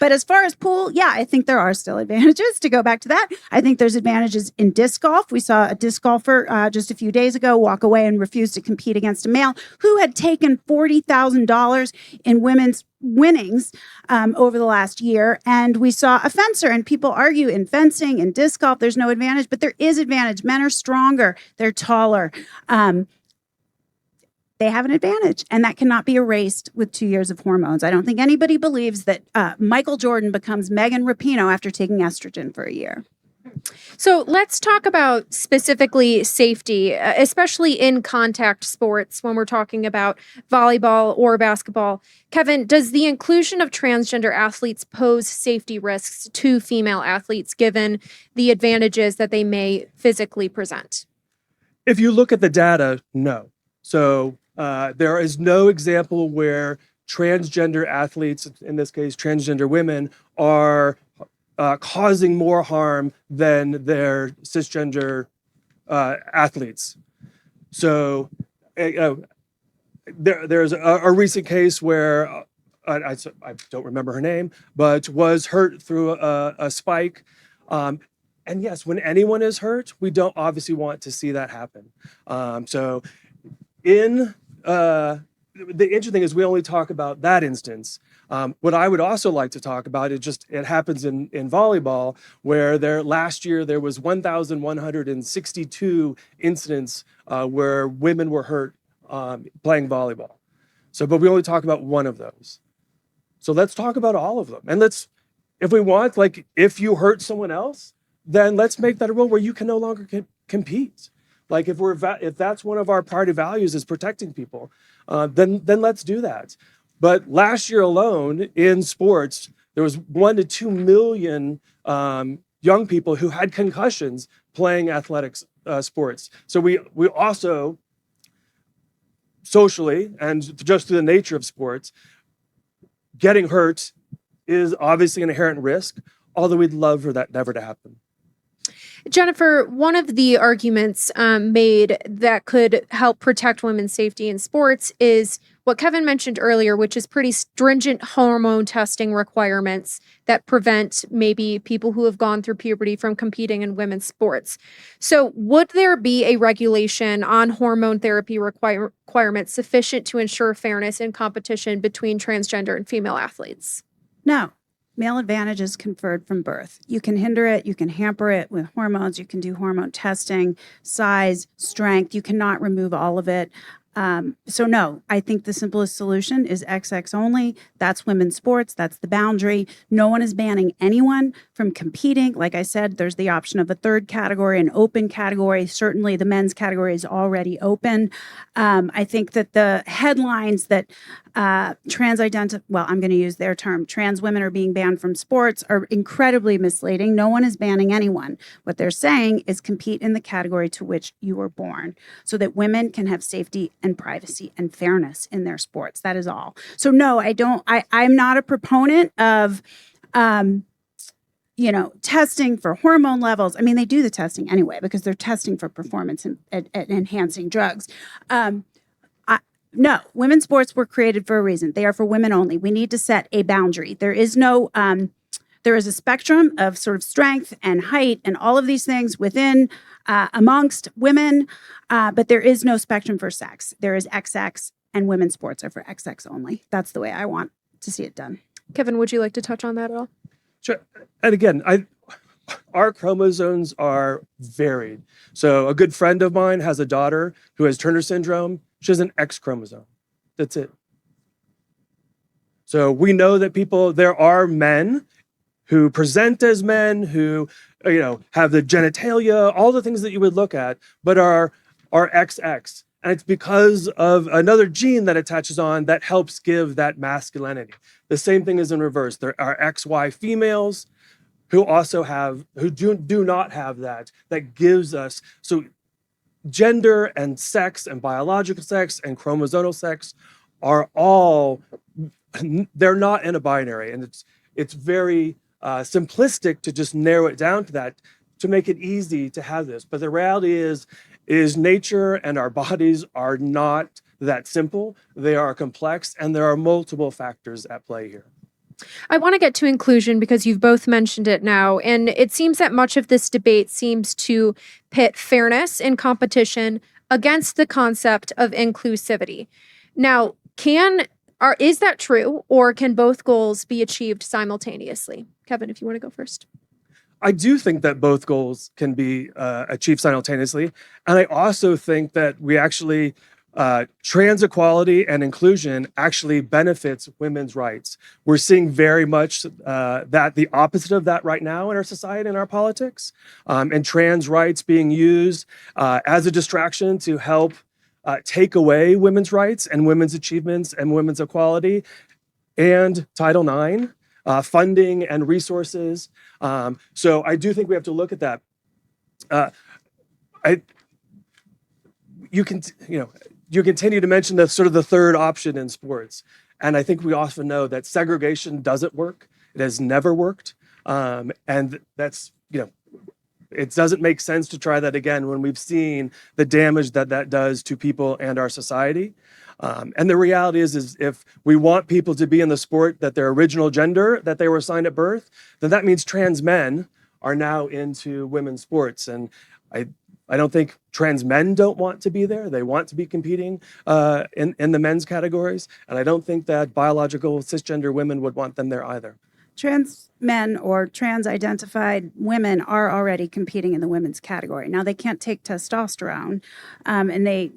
But as far as pool, yeah, I think there are still advantages. To go back to that, I think there's advantages in disc golf. We saw a disc golfer just a few days ago walk away and refuse to compete against a male who had taken $40,000 in women's winnings over the last year. And we saw a fencer, and people argue in fencing and disc golf, there's no advantage, but there is advantage. Men are stronger. They're taller. They have an advantage, and that cannot be erased with 2 years of hormones. I don't think anybody believes that Michael Jordan becomes Megan Rapinoe after taking estrogen for a year. So let's talk about specifically safety, especially in contact sports when we're talking about volleyball or basketball. Kevin, does the inclusion of transgender athletes pose safety risks to female athletes given the advantages that they may physically present? If you look at the data, no. So there is no example where transgender athletes, in this case, transgender women, are causing more harm than their cisgender athletes. So there's a recent case where I don't remember her name, but was hurt through a spike. And yes, when anyone is hurt, we don't obviously want to see that happen. The interesting thing is we only talk about that instance. What I would also like to talk about is it happens in volleyball, where last year there was 1,162 incidents where women were hurt playing volleyball. But we only talk about one of those. So let's talk about all of them. And if we want, if you hurt someone else, then let's make that a rule where you can no longer compete. If that's one of our party values is protecting people, then let's do that. But last year alone in sports, there was 1 to 2 million young people who had concussions playing athletics sports. So we also socially and just through the nature of sports, getting hurt is obviously an inherent risk, although we'd love for that never to happen. Jennifer, one of the arguments made that could help protect women's safety in sports is what Kevin mentioned earlier, which is pretty stringent hormone testing requirements that prevent maybe people who have gone through puberty from competing in women's sports. So would there be a regulation on hormone therapy requirements sufficient to ensure fairness in competition between transgender and female athletes? No. Male advantage is conferred from birth. You can hinder it, you can hamper it with hormones, you can do hormone testing, size, strength. You cannot remove all of it. So no, I think the simplest solution is XX only. That's women's sports. That's the boundary. No one is banning anyone from competing. Like I said, there's the option of a third category, an open category. Certainly the men's category is already open. I think that the headlines that I'm going to use their term, trans women are being banned from sports, are incredibly misleading. No one is banning anyone. What they're saying is compete in the category to which you were born so that women can have safety and privacy and fairness in their sports. That is all. So no, I'm not a proponent of, testing for hormone levels. I mean, they do the testing anyway because they're testing for performance and enhancing drugs. No, women's sports were created for a reason. They are for women only. We need to set a boundary. There is a spectrum of sort of strength and height and all of these things within, amongst women, but there is no spectrum for sex. There is XX, and women's sports are for XX only. That's the way I want to see it done. Kevin, would you like to touch on that at all? Sure. And again, our chromosomes are varied. So a good friend of mine has a daughter who has Turner syndrome. She has an X chromosome. That's it. So we know that there are men who present as men, who have the genitalia, all the things that you would look at, but are XX. And it's because of another gene that attaches on that helps give that masculinity. The same thing is in reverse. There are XY females who do not have that gives us. So gender and sex and biological sex and chromosomal sex are all, they're not in a binary. And it's very simplistic to just narrow it down to that, to make it easy to have this. But the reality is nature and our bodies are not that simple. They are complex, and there are multiple factors at play here. I want to get to inclusion because you've both mentioned it now, and it seems that much of this debate seems to pit fairness and competition against the concept of inclusivity. Now, is that true, or can both goals be achieved simultaneously? Kevin, if you want to go first. I do think that both goals can be achieved simultaneously, and I also think that we actually trans equality and inclusion actually benefits women's rights. We're seeing very much that the opposite of that right now in our society and our politics, and trans rights being used as a distraction to help take away women's rights and women's achievements and women's equality, and Title IX funding and resources. So I do think we have to look at that. You continue to mention the sort of the third option in sports. And I think we often know that segregation doesn't work. It has never worked. And that's, it doesn't make sense to try that again when we've seen the damage that does to people and our society. And the reality is if we want people to be in the sport that their original gender that they were assigned at birth, then that means trans men are now into women's sports. And I don't think trans men don't want to be there. They want to be competing in the men's categories. And I don't think that biological cisgender women would want them there either. Trans men or trans-identified women are already competing in the women's category. Now, they can't take testosterone, and the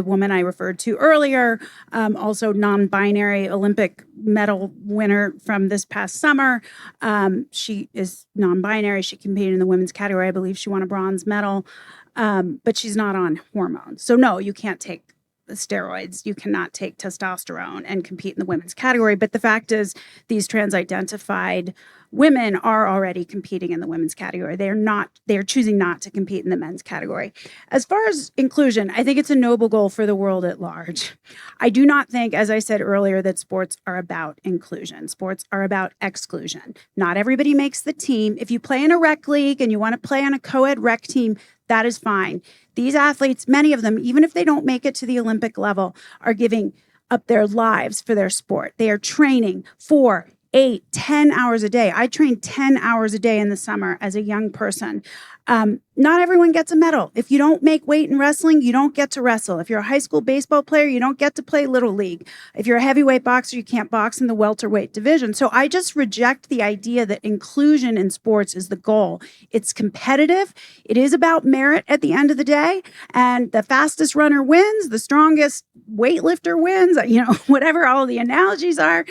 woman I referred to earlier, also non-binary Olympic medal winner from this past summer. She is non-binary. She competed in the women's category. I believe she won a bronze medal, but she's not on hormones. So no, you can't take steroids. You cannot take testosterone and compete in the women's category. But the fact is, these trans-identified women are already competing in the women's category. They are choosing not to compete in the men's category. As far as inclusion, I think it's a noble goal for the world at large. I do not think, as I said earlier, that sports are about inclusion. Sports are about exclusion. Not everybody makes the team. If you play in a rec league and you want to play on a co-ed rec team, that is fine. These athletes, many of them, even if they don't make it to the Olympic level, are giving up their lives for their sport. They are training 4, 8, 10 hours a day. I trained 10 hours a day in the summer as a young person. Not everyone gets a medal. If you don't make weight in wrestling, you don't get to wrestle. If you're a high school baseball player, you don't get to play Little League. If you're a heavyweight boxer, you can't box in the welterweight division. So I just reject the idea that inclusion in sports is the goal. It's competitive. It is about merit at the end of the day. And the fastest runner wins, the strongest weightlifter wins, whatever all the analogies are.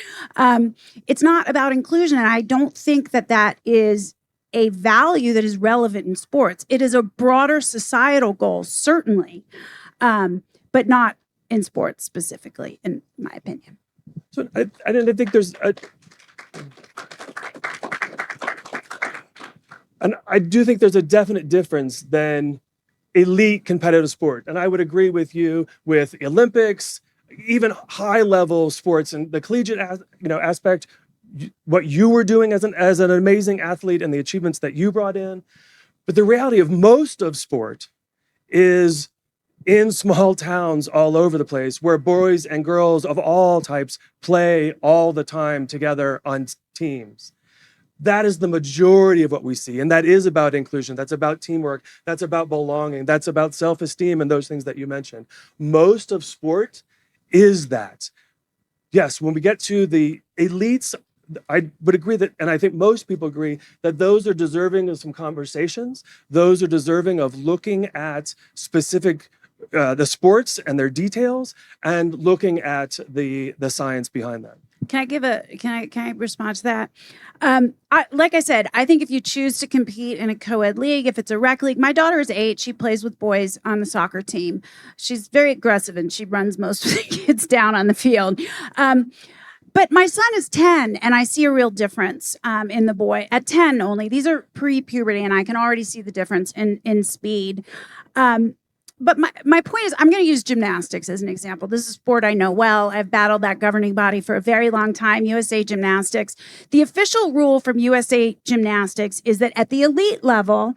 It's not about inclusion. And I don't think that is a value that is relevant in sports. It is a broader societal goal, certainly, but not in sports specifically, in my opinion. So I think and I do think there's a definite difference than elite competitive sport. And I would agree with you with Olympics, even high level sports and the collegiate aspect. What you were doing as an amazing athlete and the achievements that you brought in. But the reality of most of sport is in small towns all over the place where boys and girls of all types play all the time together on teams. That is the majority of what we see. And that is about inclusion. That's about teamwork. That's about belonging. That's about self-esteem and those things that you mentioned. Most of sport is that. Yes, when we get to the elites, I would agree that, and I think most people agree, that those are deserving of some conversations. Those are deserving of looking at specific the sports and their details, and looking at the science behind them. Can I respond to that? Like I said, I think if you choose to compete in a co-ed league, if it's a rec league, my daughter is 8. She plays with boys on the soccer team. She's very aggressive and she runs most of the kids down on the field. But my son is 10, and I see a real difference in the boy at 10 only. These are pre-puberty, and I can already see the difference in speed. But my point is, I'm going to use gymnastics as an example. This is a sport I know well. I've battled that governing body for a very long time, USA Gymnastics. The official rule from USA Gymnastics is that at the elite level,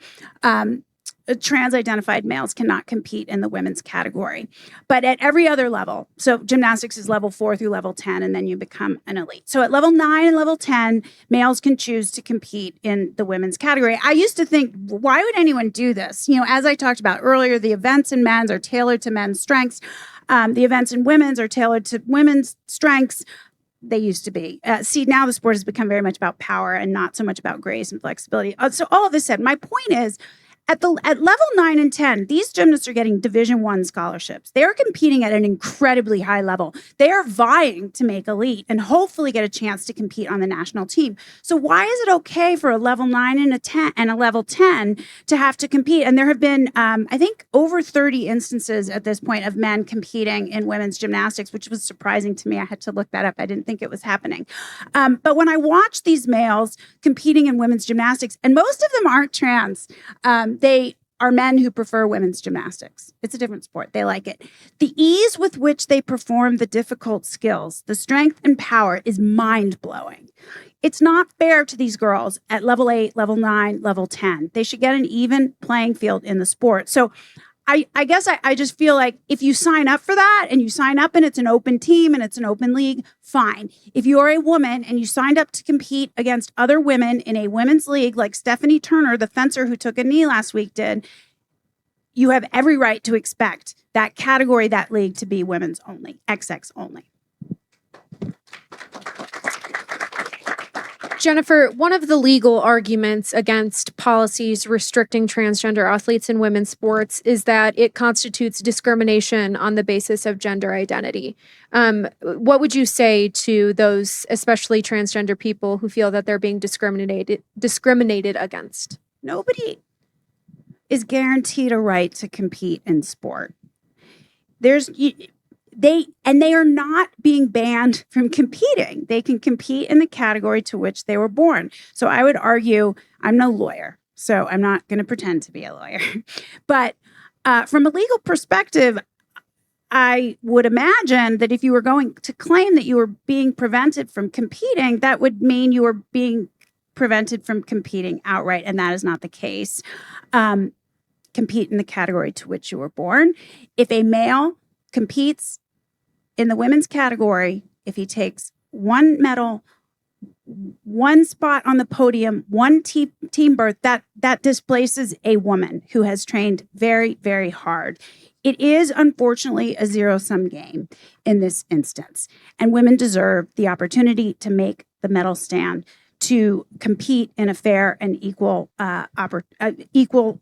trans-identified males cannot compete in the women's category. But at every other level, so gymnastics is level 4 through level 10, and then you become an elite. So at level 9 and level 10, males can choose to compete in the women's category. I used to think, why would anyone do this? You know, as I talked about earlier, the events in men's are tailored to men's strengths. The events in women's are tailored to women's strengths. They used to be. See, now the sport has become very much about power and not so much about grace and flexibility. So all of this said, my point is, at level 9 and 10, these gymnasts are getting Division I scholarships. They're competing at an incredibly high level. They are vying to make elite and hopefully get a chance to compete on the national team. So why is it okay for a level 9 and a level 10 to have to compete? And there have been, I think, over 30 instances at this point of men competing in women's gymnastics, which was surprising to me. I had to look that up. I didn't think it was happening. But when I watch these males competing in women's gymnastics, and most of them aren't trans, they are men who prefer women's gymnastics. It's a different sport. They like it. The ease with which they perform the difficult skills, the strength and power is mind-blowing. It's not fair to these girls at level 8, level 9, level 10. They should get an even playing field in the sport. So I guess I just feel like if you sign up for that and you sign up and it's an open team and it's an open league, fine. If you are a woman and you signed up to compete against other women in a women's league like Stephanie Turner, the fencer who took a knee last week, did, you have every right to expect that category, that league to be women's only, XX only. Jennifer, one of the legal arguments against policies restricting transgender athletes in women's sports is that it constitutes discrimination on the basis of gender identity. What would you say to those, especially transgender people, who feel that they're being discriminated against? Nobody is guaranteed a right to compete in sport. They are not being banned from competing. They can compete in the category to which they were born. So I would argue, I'm no lawyer, so I'm not going to pretend to be a lawyer. But from a legal perspective, I would imagine that if you were going to claim that you were being prevented from competing, that would mean you were being prevented from competing outright, and that is not the case. Compete in the category to which you were born. If a male competes in the women's category, if he takes one medal, one spot on the podium, one team berth, that displaces a woman who has trained very, very hard. It is unfortunately a zero-sum game in this instance, and women deserve the opportunity to make the medal stand, to compete in a fair and equal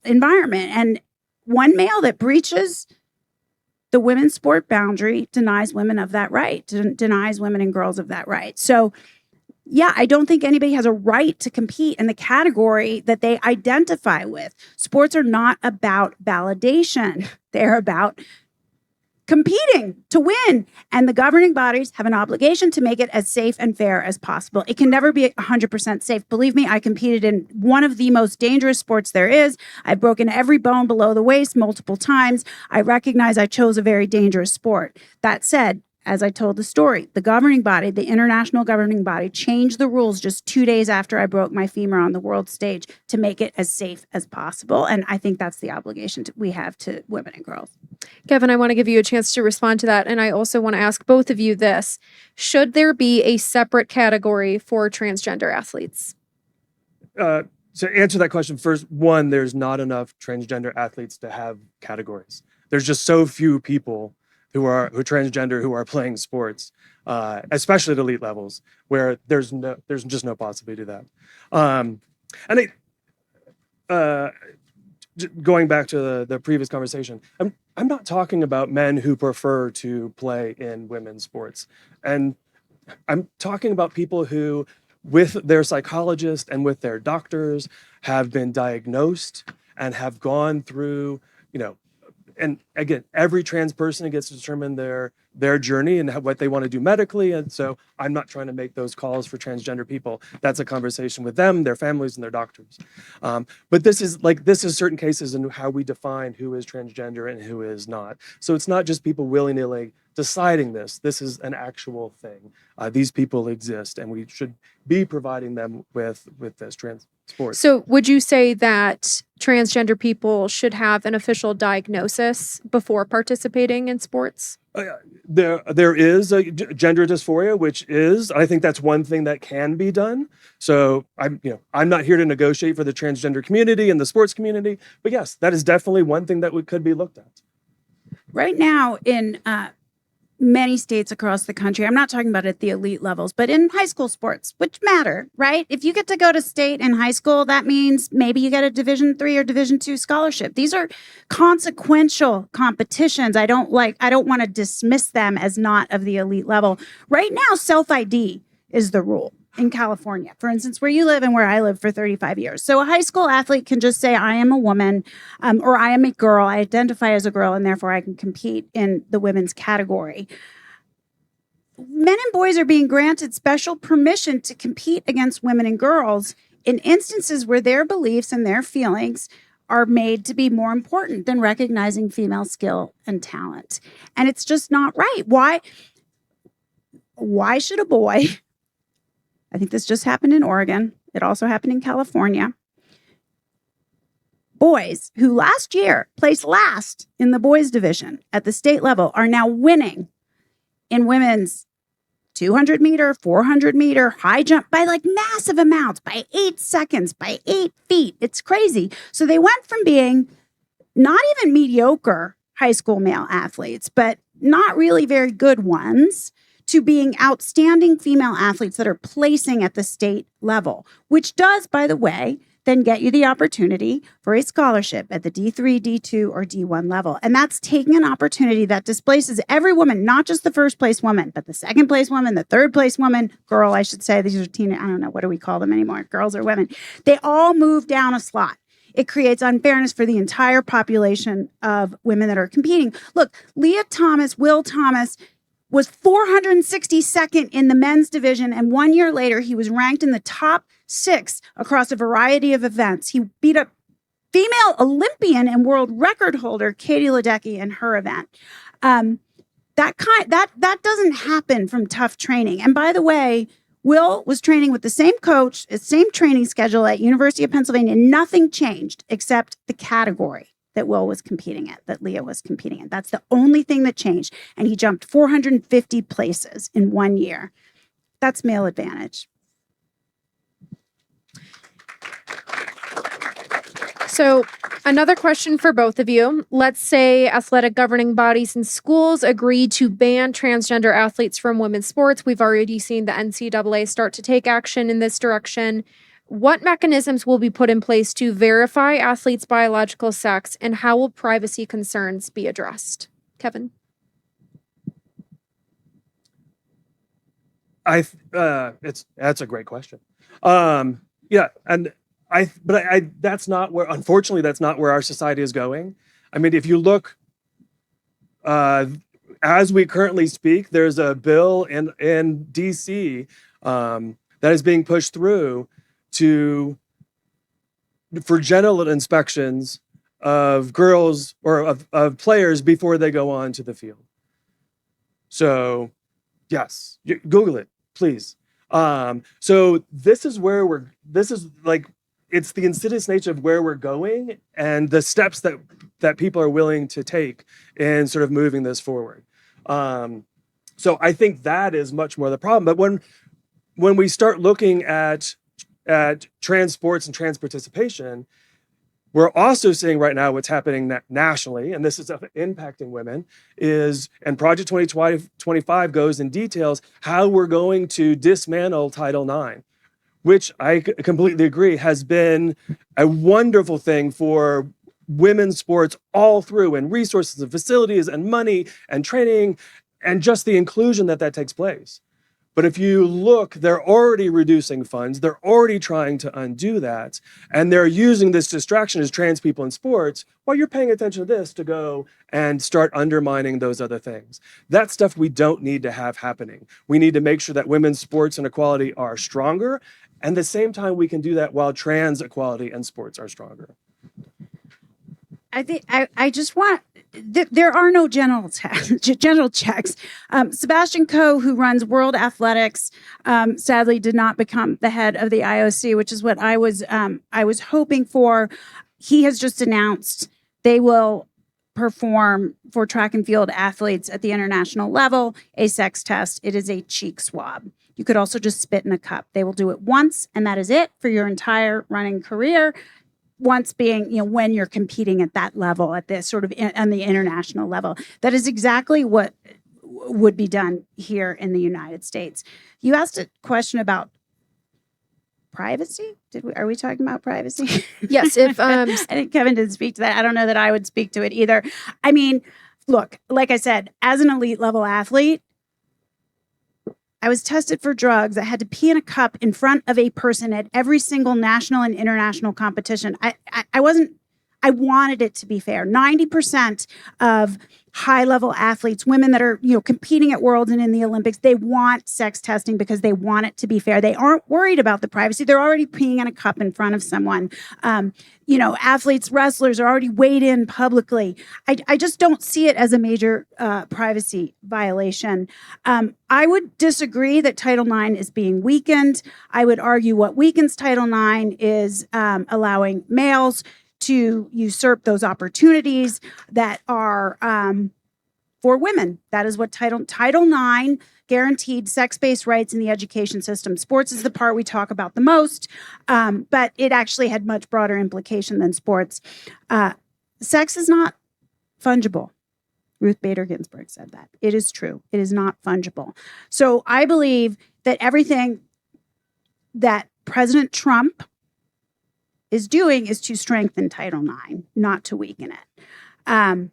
environment. And one male that breaches the women's sport boundary denies women of that right, denies women and girls of that right. So, yeah, I don't think anybody has a right to compete in the category that they identify with. Sports are not about validation. They're about competing to win. And the governing bodies have an obligation to make it as safe and fair as possible. It can never be 100% safe. Believe me, I competed in one of the most dangerous sports there is. I've broken every bone below the waist multiple times. I recognize I chose a very dangerous sport. That said, as I told the story, the governing body, the international governing body, changed the rules just 2 days after I broke my femur on the world stage to make it as safe as possible. And I think that's the obligation we have to women and girls. Kevin, I want to give you a chance to respond to that. And I also want to ask both of you this. Should there be a separate category for transgender athletes? To answer that question first, one, there's not enough transgender athletes to have categories. There's just so few people who are transgender who are playing sports. especially at elite levels where there's just no possibility to that. And going back to the previous conversation, I'm not talking about men who prefer to play in women's sports, and I'm talking about people who, with their psychologist and with their doctors, have been diagnosed and have gone through, and again, every trans person gets to determine their journey and what they want to do medically. And so I'm not trying to make those calls for transgender people. That's a conversation with them, their families, and their doctors. But this is certain cases in how we define who is transgender and who is not. So it's not just people willy-nilly deciding this. This is an actual thing. These people exist, and we should be providing them with this trans sport. So would you say that transgender people should have an official diagnosis before participating in sports? There is a gender dysphoria, which is, I think that's one thing that can be done. So I'm not here to negotiate for the transgender community and the sports community, but yes, that is definitely one thing that could be looked at. Right now in many states across the country, I'm not talking about at the elite levels, but in high school sports, which matter, right? If you get to go to state in high school, that means maybe you get a Division III or Division II scholarship. These are consequential competitions. I don't want to dismiss them as not of the elite level. Right now, self-ID is the rule in California, for instance, where you live and where I lived for 35 years. So a high school athlete can just say, I am a woman, or I am a girl, I identify as a girl, and therefore I can compete in the women's category. Men and boys are being granted special permission to compete against women and girls in instances where their beliefs and their feelings are made to be more important than recognizing female skill and talent. And it's just not right. Why should a boy... I think this just happened in Oregon. It also happened in California. Boys who last year placed last in the boys division at the state level are now winning in women's 200 meter, 400 meter, high jump by like massive amounts, by 8 seconds, by 8 feet. It's crazy. So they went from being not even mediocre high school male athletes, but not really very good ones, to being outstanding female athletes that are placing at the state level, which does, by the way, then get you the opportunity for a scholarship at the D3, D2, or D1 level. And that's taking an opportunity that displaces every woman, not just the first place woman, but the second place woman, the third place woman, girl, I should say. These are I don't know, what do we call them anymore? Girls or women. They all move down a slot. It creates unfairness for the entire population of women that are competing. Look, Leah Thomas, Will Thomas, was 462nd in the men's division, and 1 year later, he was ranked in the top 6 across a variety of events. He beat up female Olympian and world record holder Katie Ledecky in her event. That doesn't happen from tough training. And by the way, Will was training with the same coach, the same training schedule at University of Pennsylvania. Nothing changed except the category that Will was competing at, that Leah was competing in. That's the only thing that changed. And he jumped 450 places in 1 year. That's male advantage. So another question for both of you. Let's say athletic governing bodies and schools agree to ban transgender athletes from women's sports. We've already seen the NCAA start to take action in this direction. What mechanisms will be put in place to verify athletes' biological sex, and how will privacy concerns be addressed? Kevin? That's a great question. Yeah, and unfortunately, that's not where our society is going. I mean, if you look, as we currently speak, there's a bill in DC that is being pushed through for genital inspections of girls or of players before they go on to the field. So yes, Google it, please. So this is it's the insidious nature of where we're going and the steps that people are willing to take in sort of moving this forward. So I think that is much more the problem. But when we start looking at trans sports and trans participation, We're also seeing right now what's happening nationally, and this is impacting women, and Project 2025 goes and details how we're going to dismantle Title IX, which I completely agree has been a wonderful thing for women's sports all through, and resources and facilities and money and training and just the inclusion that takes place. But if you look, they're already reducing funds. They're already trying to undo that. And they're using this distraction as trans people in sports while you're paying attention to this to go and start undermining those other things. That's stuff we don't need to have happening. We need to make sure that women's sports and equality are stronger. And at the same time, we can do that while trans equality and sports are stronger. I think I just want, there are no general checks. Sebastian Coe, who runs World Athletics, sadly did not become the head of the IOC, which is what I was hoping for. He has just announced they will perform for track and field athletes at the international level a sex test. It is a cheek swab. You could also just spit in a cup. They will do it once, and that is it for your entire running career. Once being, when you're competing at that level, at this sort of on the international level. That is exactly what would be done here in the United States. You asked a question about privacy. Are we talking about privacy? Yes. If I think Kevin didn't speak to that. I don't know that I would speak to it either. I mean, look, like I said, as an elite level athlete, I was tested for drugs. I had to pee in a cup in front of a person at every single national and international competition. I wanted it to be fair. 90% of high-level athletes, women that are, competing at Worlds and in the Olympics, they want sex testing because they want it to be fair. They aren't worried about the privacy. They're already peeing in a cup in front of someone. Athletes, wrestlers are already weighed in publicly. I just don't see it as a major privacy violation. I would disagree that Title IX is being weakened. I would argue what weakens Title IX is allowing males to usurp those opportunities that are for women. That is what Title IX guaranteed sex-based rights in the education system. Sports is the part we talk about the most, but it actually had much broader implication than sports. Sex is not fungible. Ruth Bader Ginsburg said that. It is true. It is not fungible. So I believe that everything that President Trump is doing is to strengthen Title IX, not to weaken it.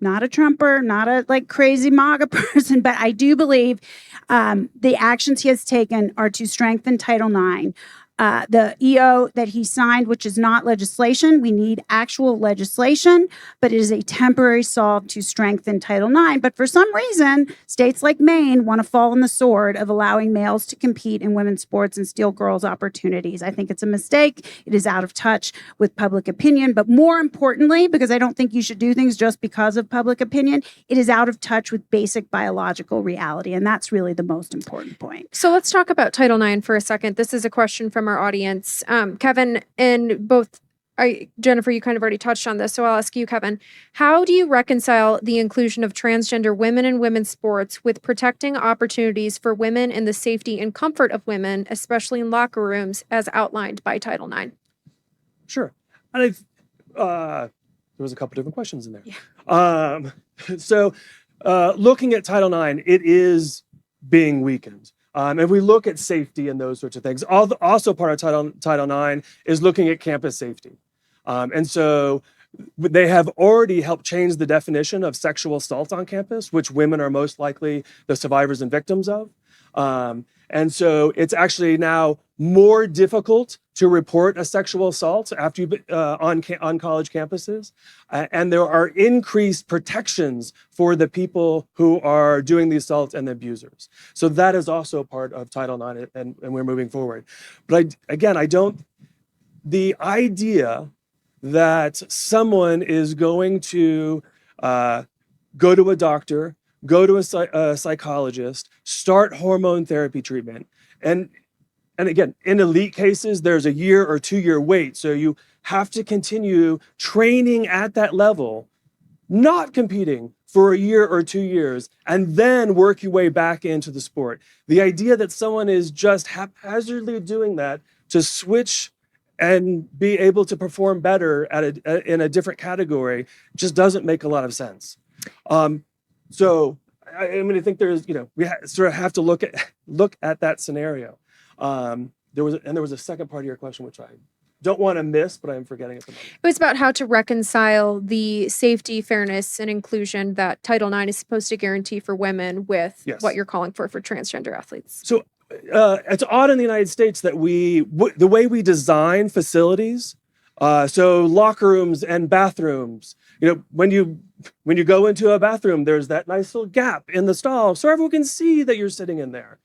Not a Trumper, not a crazy MAGA person, but I do believe the actions he has taken are to strengthen Title IX. The EO that he signed, which is not legislation, we need actual legislation, but it is a temporary solve to strengthen Title IX. But for some reason, states like Maine want to fall on the sword of allowing males to compete in women's sports and steal girls' opportunities. I think it's a mistake. It is out of touch with public opinion. But more importantly, because I don't think you should do things just because of public opinion, it is out of touch with basic biological reality. And that's really the most important point. So let's talk about Title IX for a second. This is a question from our audience. Kevin, and Jennifer, you kind of already touched on this, so I'll ask you, Kevin. How do you reconcile the inclusion of transgender women in women's sports with protecting opportunities for women and the safety and comfort of women, especially in locker rooms, as outlined by Title IX? Sure. And there was a couple different questions in there. Yeah. So looking at Title IX, it is being weakened. If we look at safety and those sorts of things, also part of Title IX is looking at campus safety. And so they have already helped change the definition of sexual assault on campus, which women are most likely the survivors and victims of. And so it's actually now more difficult to report a sexual assault after on college campuses. And there are increased protections for the people who are doing the assault and the abusers. So that is also part of Title IX, and we're moving forward. But the idea that someone is going to go to a doctor, go to a psychologist, start hormone therapy treatment. And again, in elite cases, there's a 1 or 2 year wait. So you have to continue training at that level, not competing for a 1 or 2 years, and then work your way back into the sport. The idea that someone is just haphazardly doing that to switch and be able to perform better in a different category just doesn't make a lot of sense. So I mean, I think there's, we sort of have to look at that scenario. There was a second part of your question, which I don't want to miss, but I'm forgetting at the moment. It was about how to reconcile the safety, fairness, and inclusion that Title IX is supposed to guarantee for women with what you're calling for transgender athletes. So it's odd in the United States that the way we design facilities, so locker rooms and bathrooms, when you go into a bathroom, there's that nice little gap in the stall so everyone can see that you're sitting in there.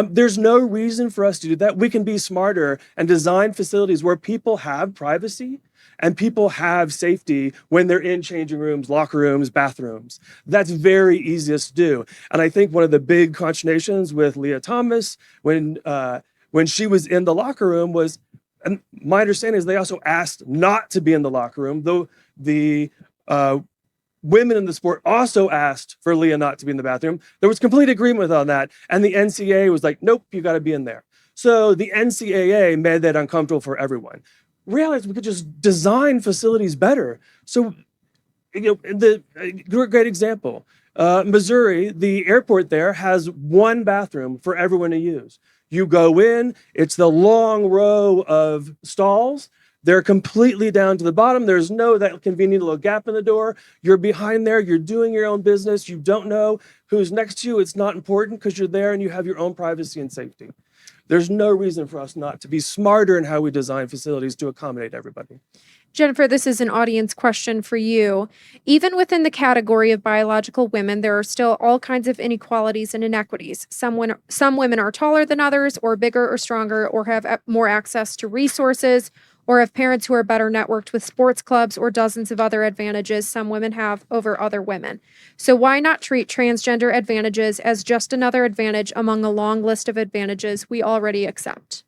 There's no reason for us to do that. We can be smarter and design facilities where people have privacy and people have safety when they're in changing rooms, locker rooms, bathrooms. That's very easiest to do. And I think one of the big consternations with Leah Thomas when she was in the locker room was, and my understanding is they also asked not to be in the locker room, though the women in the sport also asked for Leah not to be in the bathroom. There was complete agreement on that. And the NCAA was like, nope, you got to be in there. So the NCAA made that uncomfortable for everyone. Realized we could just design facilities better. So, great example. Missouri, the airport there has one bathroom for everyone to use. You go in, it's the long row of stalls. They're completely down to the bottom. There's no that convenient little gap in the door. You're behind there. You're doing your own business. You don't know who's next to you. It's not important because you're there and you have your own privacy and safety. There's no reason for us not to be smarter in how we design facilities to accommodate everybody. Jennifer, this is an audience question for you. Even within the category of biological women, there are still all kinds of inequalities and inequities. Some women are taller than others, or bigger or stronger, or have more access to resources, or have parents who are better networked with sports clubs, or dozens of other advantages some women have over other women. So why not treat transgender advantages as just another advantage among a long list of advantages we already accept?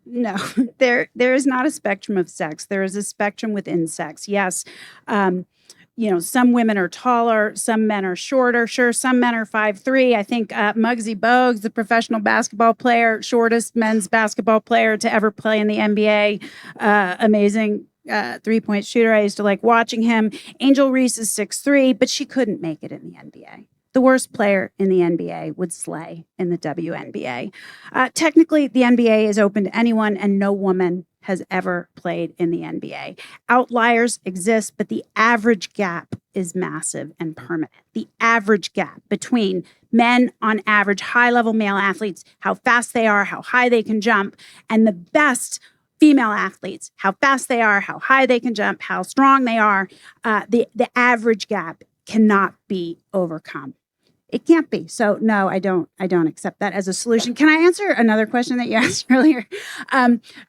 No, there is not a spectrum of sex. There is a spectrum within sex. Yes. Some women are taller, some men are shorter. Sure, some men are 5'3". I think Muggsy Bogues, the professional basketball player, shortest men's basketball player to ever play in the NBA, amazing three-point shooter. I used to like watching him. Angel Reese is 6'3", but she couldn't make it in the NBA. The worst player in the NBA would slay in the WNBA. Technically, the NBA is open to anyone, and no woman has ever played in the NBA. Outliers exist, but the average gap is massive and permanent. The average gap between men on average, high-level male athletes, how fast they are, how high they can jump, and the best female athletes, how fast they are, how high they can jump, how strong they are, the average gap cannot be overcome. It can't be. So no, I don't accept that as a solution. Can I answer another question that you asked earlier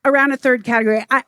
around a third category? I'm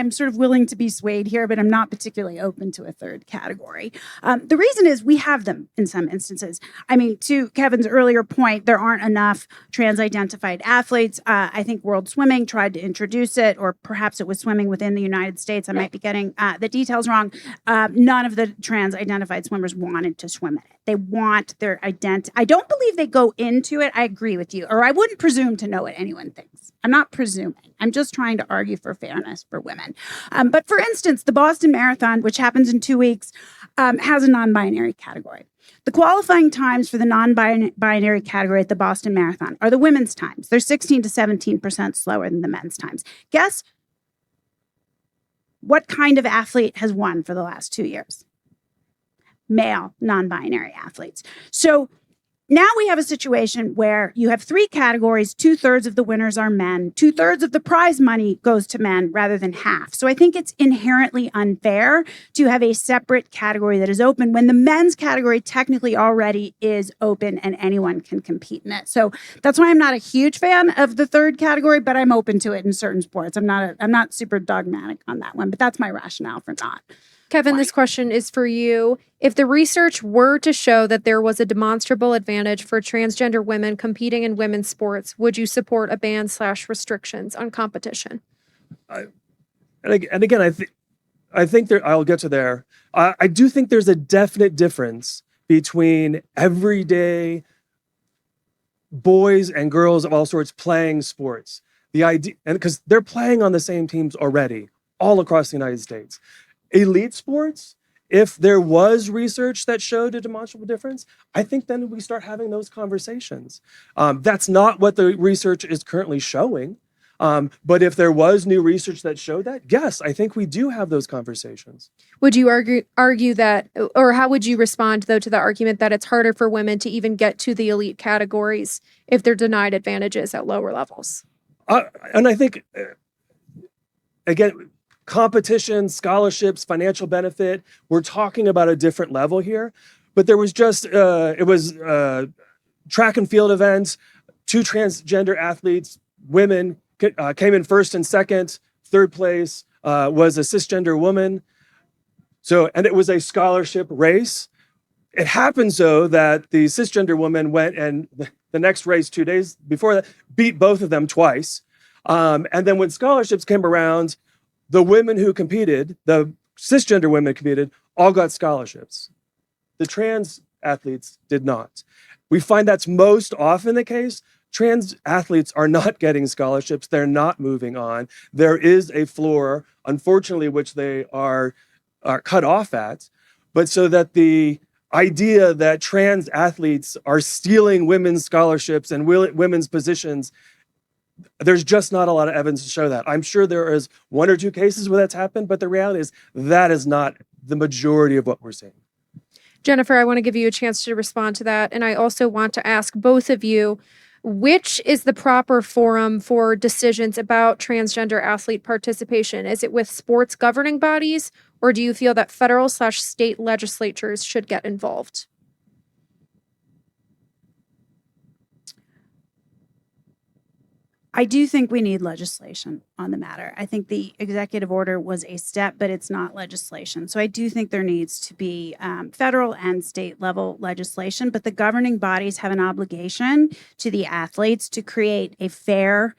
sort of willing to be swayed here, but I'm not particularly open to a third category. The reason is we have them in some instances. I mean, to Kevin's earlier point, there aren't enough trans-identified athletes. I think World Swimming tried to introduce it, or perhaps it was swimming within the United States. I might be getting the details wrong. None of the trans-identified swimmers wanted to swim in it. They want their identity. I don't believe they go into it. I agree with you, or I wouldn't presume to know what anyone thinks. I'm not presuming. I'm just trying to argue for fairness for women. But for instance, the Boston Marathon, which happens in 2 weeks, has a non-binary category. The qualifying times for the non-binary category at the Boston Marathon are the women's times. They're 16 to 17% slower than the men's times. Guess what kind of athlete has won for the last 2 years? Male non-binary athletes. So now we have a situation where you have 3 categories. 2/3 of the winners are men. 2/3 of the prize money goes to men rather than half. So I think it's inherently unfair to have a separate category that is open when the men's category technically already is open and anyone can compete in it. So that's why I'm not a huge fan of the third category, but I'm open to it in certain sports. I'm not super dogmatic on that one, but that's my rationale for not. Kevin, this question is for you. If the research were to show that there was a demonstrable advantage for transgender women competing in women's sports, would you support a ban/restrictions on competition? And again, I think there. I'll get to there. I do think there's a definite difference between everyday boys and girls of all sorts playing sports The idea, and because they're playing on the same teams already, all across the United States. Elite sports, if there was research that showed a demonstrable difference, I think then we start having those conversations. That's not what the research is currently showing. But if there was new research that showed that, yes, I think we do have those conversations. Would you argue that, or how would you respond though to the argument that it's harder for women to even get to the elite categories if they're denied advantages at lower levels? And I think, again, competition, scholarships, financial benefit, we're talking about a different level here. But there was just, it was track and field events, 2 transgender athletes, women, came in first and second. Third place was a cisgender woman. So, and it was a scholarship race. It happens though that the cisgender woman went and the next race 2 days before that beat both of them twice. And then when scholarships came around, the women who competed, the cisgender women competed, all got scholarships. The trans athletes did not. We find that's most often the case. Trans athletes are not getting scholarships. They're not moving on. There is a floor, unfortunately, which they are cut off at. But so that the idea that trans athletes are stealing women's scholarships and women's positions, there's just not a lot of evidence to show that. I'm sure there is 1 or 2 cases where that's happened, but the reality is that is not the majority of what we're seeing. Jennifer, I want to give you a chance to respond to that. And I also want to ask both of you, which is the proper forum for decisions about transgender athlete participation? Is it with sports governing bodies, or do you feel that federal/state legislatures should get involved? I do think we need legislation on the matter. I think the executive order was a step, but it's not legislation. So I do think there needs to be federal and state level legislation, but the governing bodies have an obligation to the athletes to create a fair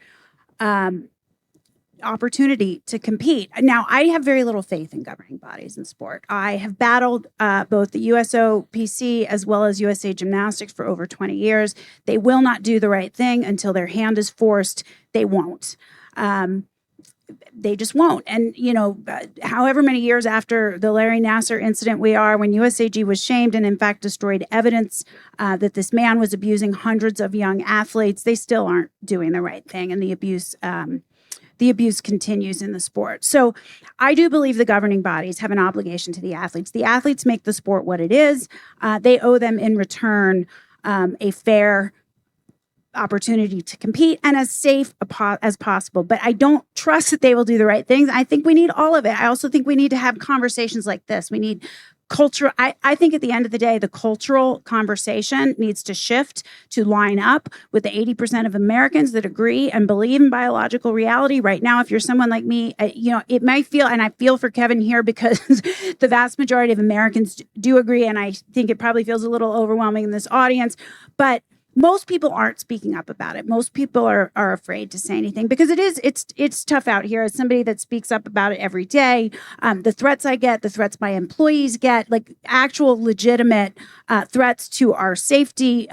opportunity to compete. Now, I have very little faith in governing bodies in sport. I have battled both the USOPC as well as USA Gymnastics for over 20 years. They will not do the right thing until their hand is forced. They won't. They just won't. And, you know, however many years after the Larry Nassar incident we are, when USAG was shamed and in fact destroyed evidence that this man was abusing hundreds of young athletes, they still aren't doing the right thing. And the abuse continues in the sport. So I do believe the governing bodies have an obligation to the athletes. The athletes make the sport what it is. They owe them in return a fair opportunity to compete and as safe as possible. But I don't trust that they will do the right things. I think we need all of it. I also think we need to have conversations like this. We need culture. I think at the end of the day, the cultural conversation needs to shift to line up with the 80% of Americans that agree and believe in biological reality. Right now, if you're someone like me, you know, it might feel, and I feel for Kevin here because the vast majority of Americans do agree, and I think it probably feels a little overwhelming in this audience, but most people aren't speaking up about it. Most people are afraid to say anything because it's tough out here. As somebody that speaks up about it every day, the threats I get, the threats my employees get, like actual legitimate threats to our safety.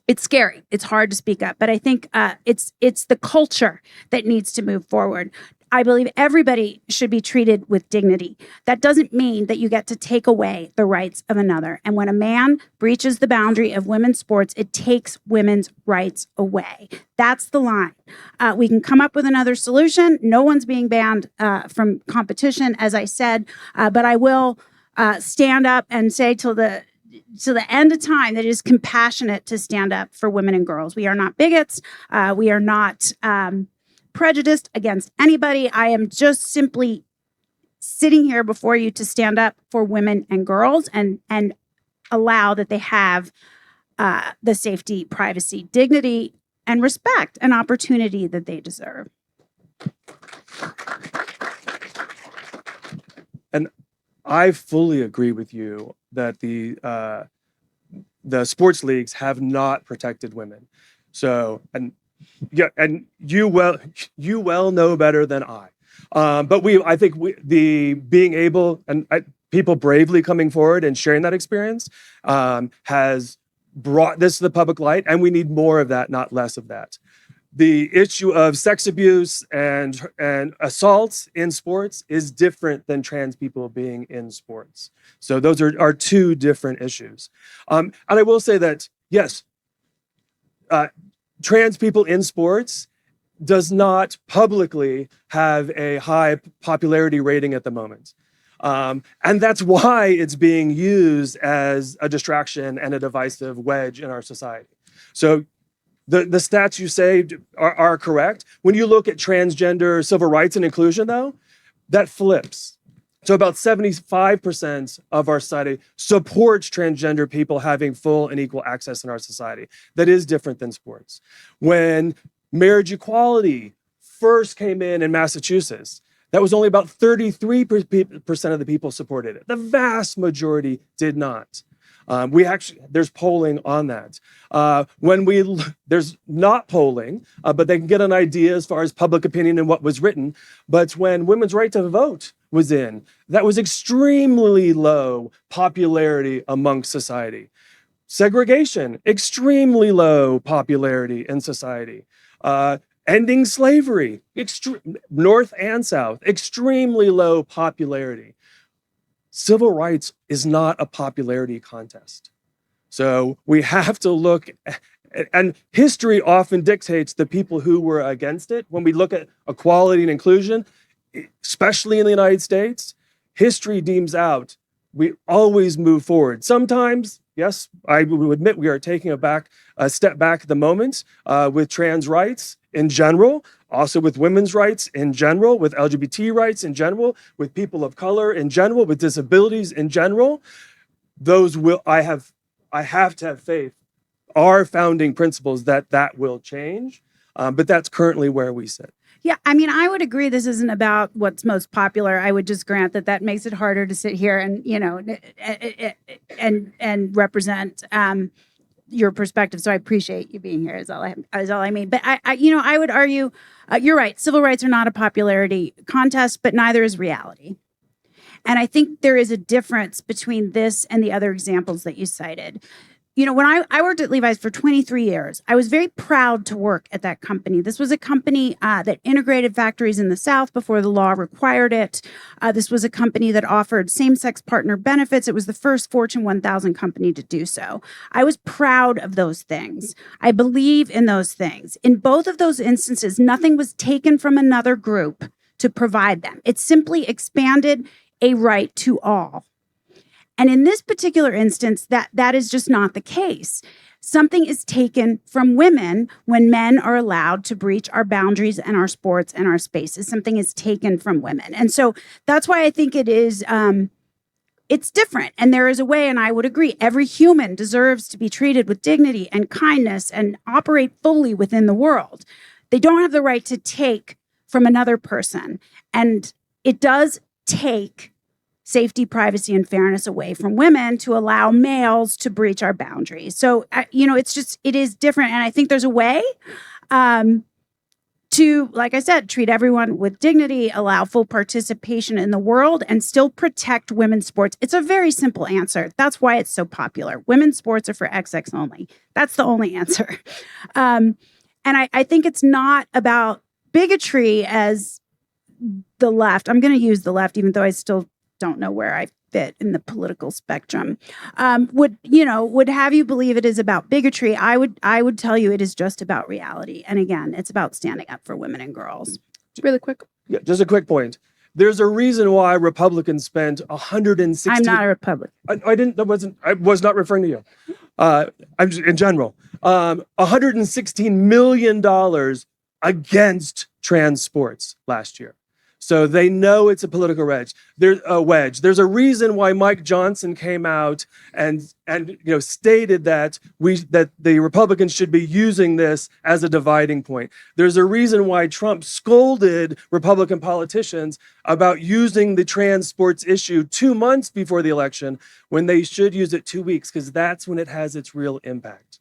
It's scary. It's hard to speak up, but I think it's the culture that needs to move forward. I believe everybody should be treated with dignity. That doesn't mean that you get to take away the rights of another. And when a man breaches the boundary of women's sports, it takes women's rights away. That's the line. We can come up with another solution. No one's being banned from competition, as I said, but I will stand up and say till the end of time that it is compassionate to stand up for women and girls. We are not bigots. We are not prejudiced against anybody. I am just simply sitting here before you to stand up for women and girls and allow that they have the safety, privacy, dignity, and respect and opportunity that they deserve. And I fully agree with you that the sports leagues have not protected women. So, and yeah, and you well know better than I. But I think being able and people bravely coming forward and sharing that experience has brought this to the public light, and we need more of that, not less of that. the issue of sex abuse and assaults in sports is different than trans people being in sports. So those are two different issues. And I will say that, yes, trans people in sports does not publicly have a high popularity rating at the moment. And that's why it's being used as a distraction and a divisive wedge in our society. So the stats you say are correct. When you look at transgender civil rights and inclusion, though, that flips. So about 75% of our society supports transgender people having full and equal access in our society. That is different than sports. When marriage equality first came in Massachusetts, that was only about 33% of the people supported it. The vast majority did not. There's polling on that. There's not polling, but they can get an idea as far as public opinion and what was written. But when women's right to vote was in, that was extremely low popularity amongst society. Segregation, extremely low popularity in society. Ending slavery, North and South, extremely low popularity. Civil rights is not a popularity contest. So we have to look, and history often dictates the people who were against it. When we look at equality and inclusion, especially in the United States, history deems out, we always move forward. Sometimes, yes, I will admit we are taking a step back at the moment with trans rights in general, also with women's rights in general, with LGBT rights in general, with people of color in general, with disabilities in general. I have to have faith, our founding principles that will change, but that's currently where we sit. Yeah, I mean, I would agree this isn't about what's most popular. I would just grant that makes it harder to sit here and, and represent your perspective. So I appreciate you being here is all I mean. But I would argue, you're right. Civil rights are not a popularity contest, but neither is reality. And I think there is a difference between this and the other examples that you cited. When I worked at Levi's for 23 years, I was very proud to work at that company. This was a company that integrated factories in the South before the law required it. This was a company that offered same-sex partner benefits. It was the first Fortune 1000 company to do so. I was proud of those things. I believe in those things. In both of those instances, nothing was taken from another group to provide them. It simply expanded a right to all. And in this particular instance, that is just not the case. Something is taken from women when men are allowed to breach our boundaries and our sports and our spaces. Something is taken from women. And so that's why I think it is, it's different. And there is a way, and I would agree, every human deserves to be treated with dignity and kindness and operate fully within the world. They don't have the right to take from another person. And it does take safety, privacy, and fairness away from women to allow males to breach our boundaries. So, it is different. And I think there's a way to, like I said, treat everyone with dignity, allow full participation in the world, and still protect women's sports. It's a very simple answer. That's why it's so popular. Women's sports are for XX only. That's the only answer. And I think it's not about bigotry as the left. I'm going to use the left, even though I still don't know where I fit in the political spectrum, would have you believe it is about bigotry. I would tell you it is just about reality. And again, it's about standing up for women and girls. Really quick. Yeah, just a quick point. There's a reason why Republicans spent 160. I'm not a Republican. I was not referring to you. I'm just, in general, $116 million against trans sports last year. So they know it's a political wedge. There's a wedge. There's a reason why Mike Johnson came out and stated that the Republicans should be using this as a dividing point. There's a reason why Trump scolded Republican politicians about using the trans sports issue 2 months before the election when they should use it 2 weeks, because that's when it has its real impact.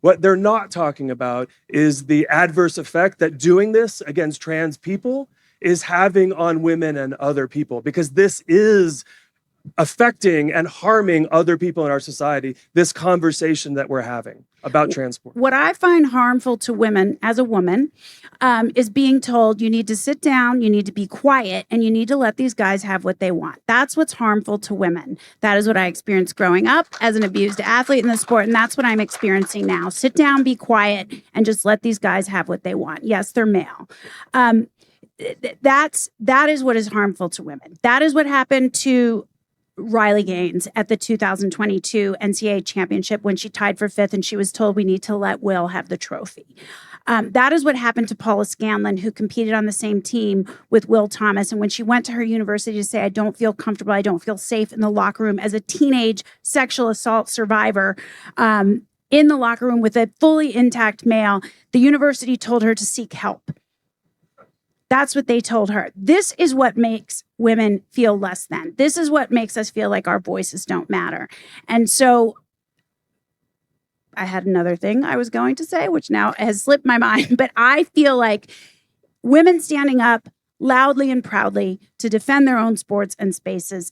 What they're not talking about is the adverse effect that doing this against trans people is having on women and other people, because this is affecting and harming other people in our society, this conversation that we're having about transport. What I find harmful to women as a woman is being told you need to sit down, you need to be quiet, and you need to let these guys have what they want. That's what's harmful to women. That is what I experienced growing up as an abused athlete in the sport, and that's what I'm experiencing now. Sit down, be quiet, and just let these guys have what they want. Yes, they're male. That is what is harmful to women. That is what happened to Riley Gaines at the 2022 NCAA championship when she tied for 5th and she was told we need to let Will have the trophy. That is what happened to Paula Scanlon, who competed on the same team with Will Thomas. And when she went to her university to say, I don't feel comfortable, I don't feel safe in the locker room as a teenage sexual assault survivor, in the locker room with a fully intact male, the university told her to seek help. That's what they told her. This is what makes women feel less than. This is what makes us feel like our voices don't matter. And so I had another thing I was going to say, which now has slipped my mind, but I feel like women standing up loudly and proudly to defend their own sports and spaces,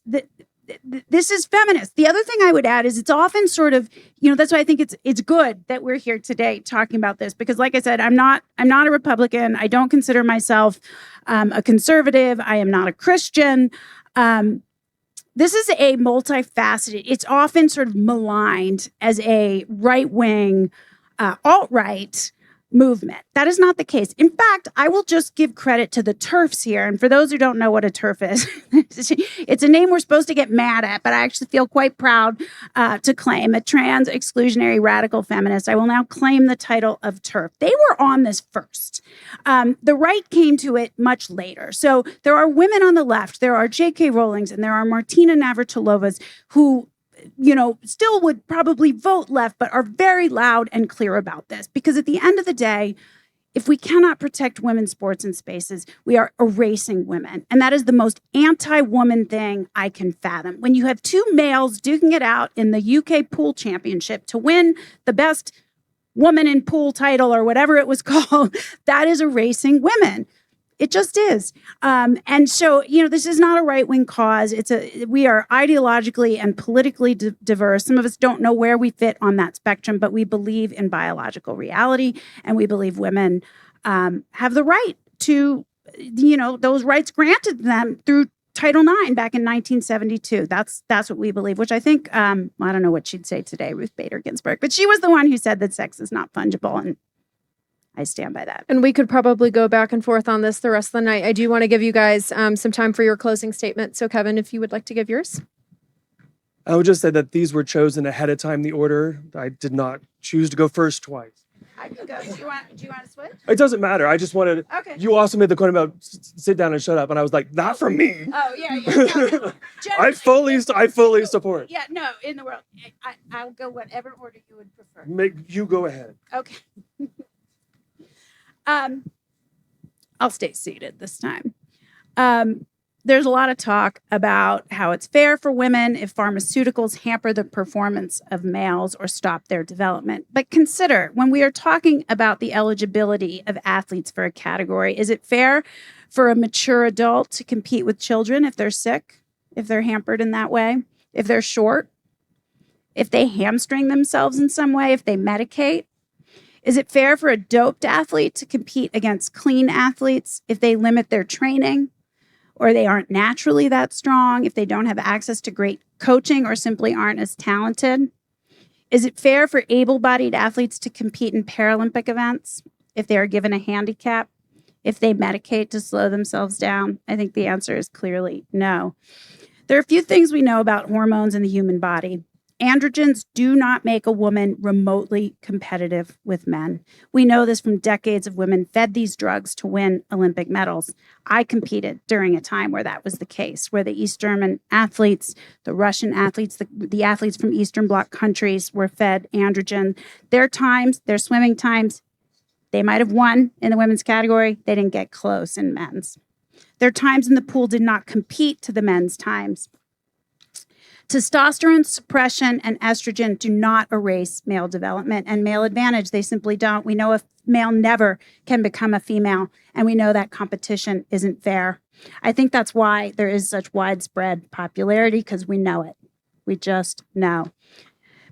this is feminist. The other thing I would add is it's often sort of, that's why I think it's good that we're here today talking about this, because like I said, I'm not a Republican. I don't consider myself a conservative. I am not a Christian. This is a multifaceted, it's often sort of maligned as a right-wing, alt-right movement. That is not the case. In fact, I will just give credit to the TERFs here. And for those who don't know what a TERF is, it's a name we're supposed to get mad at, but I actually feel quite proud to claim a trans exclusionary radical feminist. I will now claim the title of TERF. They were on this first. The right came to it much later. So there are women on the left, there are J.K. Rowlings, and there are Martina Navratilovas who still would probably vote left, but are very loud and clear about this. Because at the end of the day, if we cannot protect women's sports and spaces, we are erasing women. And that is the most anti-woman thing I can fathom. When you have two males duking it out in the UK pool championship to win the best woman in pool title or whatever it was called, that is erasing women. It just is. And so, this is not a right-wing cause. We are ideologically and politically diverse. Some of us don't know where we fit on that spectrum, but we believe in biological reality, and we believe women have the right to, those rights granted them through Title IX back in 1972. That's what we believe, which I think, I don't know what she'd say today, Ruth Bader Ginsburg, but she was the one who said that sex is not fungible, and I stand by that. And we could probably go back and forth on this the rest of the night. I do want to give you guys some time for your closing statement. So Kevin, if you would like to give yours. I would just say that these were chosen ahead of time, the order. I did not choose to go first twice. I can go. Do you want to switch? It doesn't matter. I just wanted, Okay. You also made the comment about sit down and shut up. And I was like, not for me. Oh, yeah. No. I fully support. Yeah, no, in the world. I'll go whatever order you would prefer. You go ahead. Okay. I'll stay seated this time. There's a lot of talk about how it's fair for women if pharmaceuticals hamper the performance of males or stop their development. But consider, when we are talking about the eligibility of athletes for a category, is it fair for a mature adult to compete with children if they're sick, if they're hampered in that way, if they're short, if they hamstring themselves in some way, if they medicate? Is it fair for a doped athlete to compete against clean athletes if they limit their training or they aren't naturally that strong, if they don't have access to great coaching or simply aren't as talented? Is it fair for able-bodied athletes to compete in Paralympic events if they are given a handicap, if they medicate to slow themselves down? I think the answer is clearly no. There are a few things we know about hormones in the human body. Androgens do not make a woman remotely competitive with men. We know this from decades of women fed these drugs to win Olympic medals. I competed during a time where that was the case, where the East German athletes, the Russian athletes, the athletes from Eastern Bloc countries were fed androgen. Their times, their swimming times, they might have won in the women's category. They didn't get close in men's. Their times in the pool did not compete to the men's times. Testosterone suppression and estrogen do not erase male development and male advantage. They simply don't. We know a male never can become a female, and we know that competition isn't fair. I think that's why there is such widespread popularity, because we know it. We just know.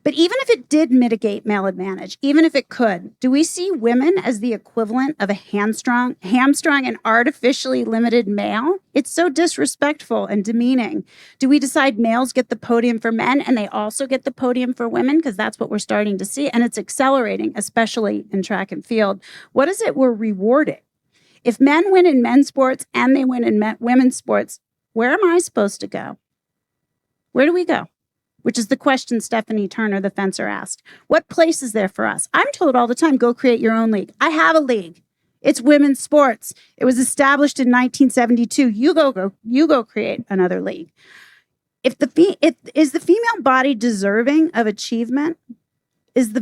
But even if it did mitigate male advantage, even if it could, do we see women as the equivalent of a hamstrung and artificially limited male? It's so disrespectful and demeaning. Do we decide males get the podium for men and they also get the podium for women? Because that's what we're starting to see. And it's accelerating, especially in track and field. What is it we're rewarding? If men win in men's sports and they win in women's sports, where am I supposed to go? Where do we go? Which is the question Stephanie Turner, the fencer, asked. What place is there for us? I'm told all the time, go create your own league. I have a league. It's women's sports. It was established in 1972. You go create another league. Is the female body deserving of achievement? Is there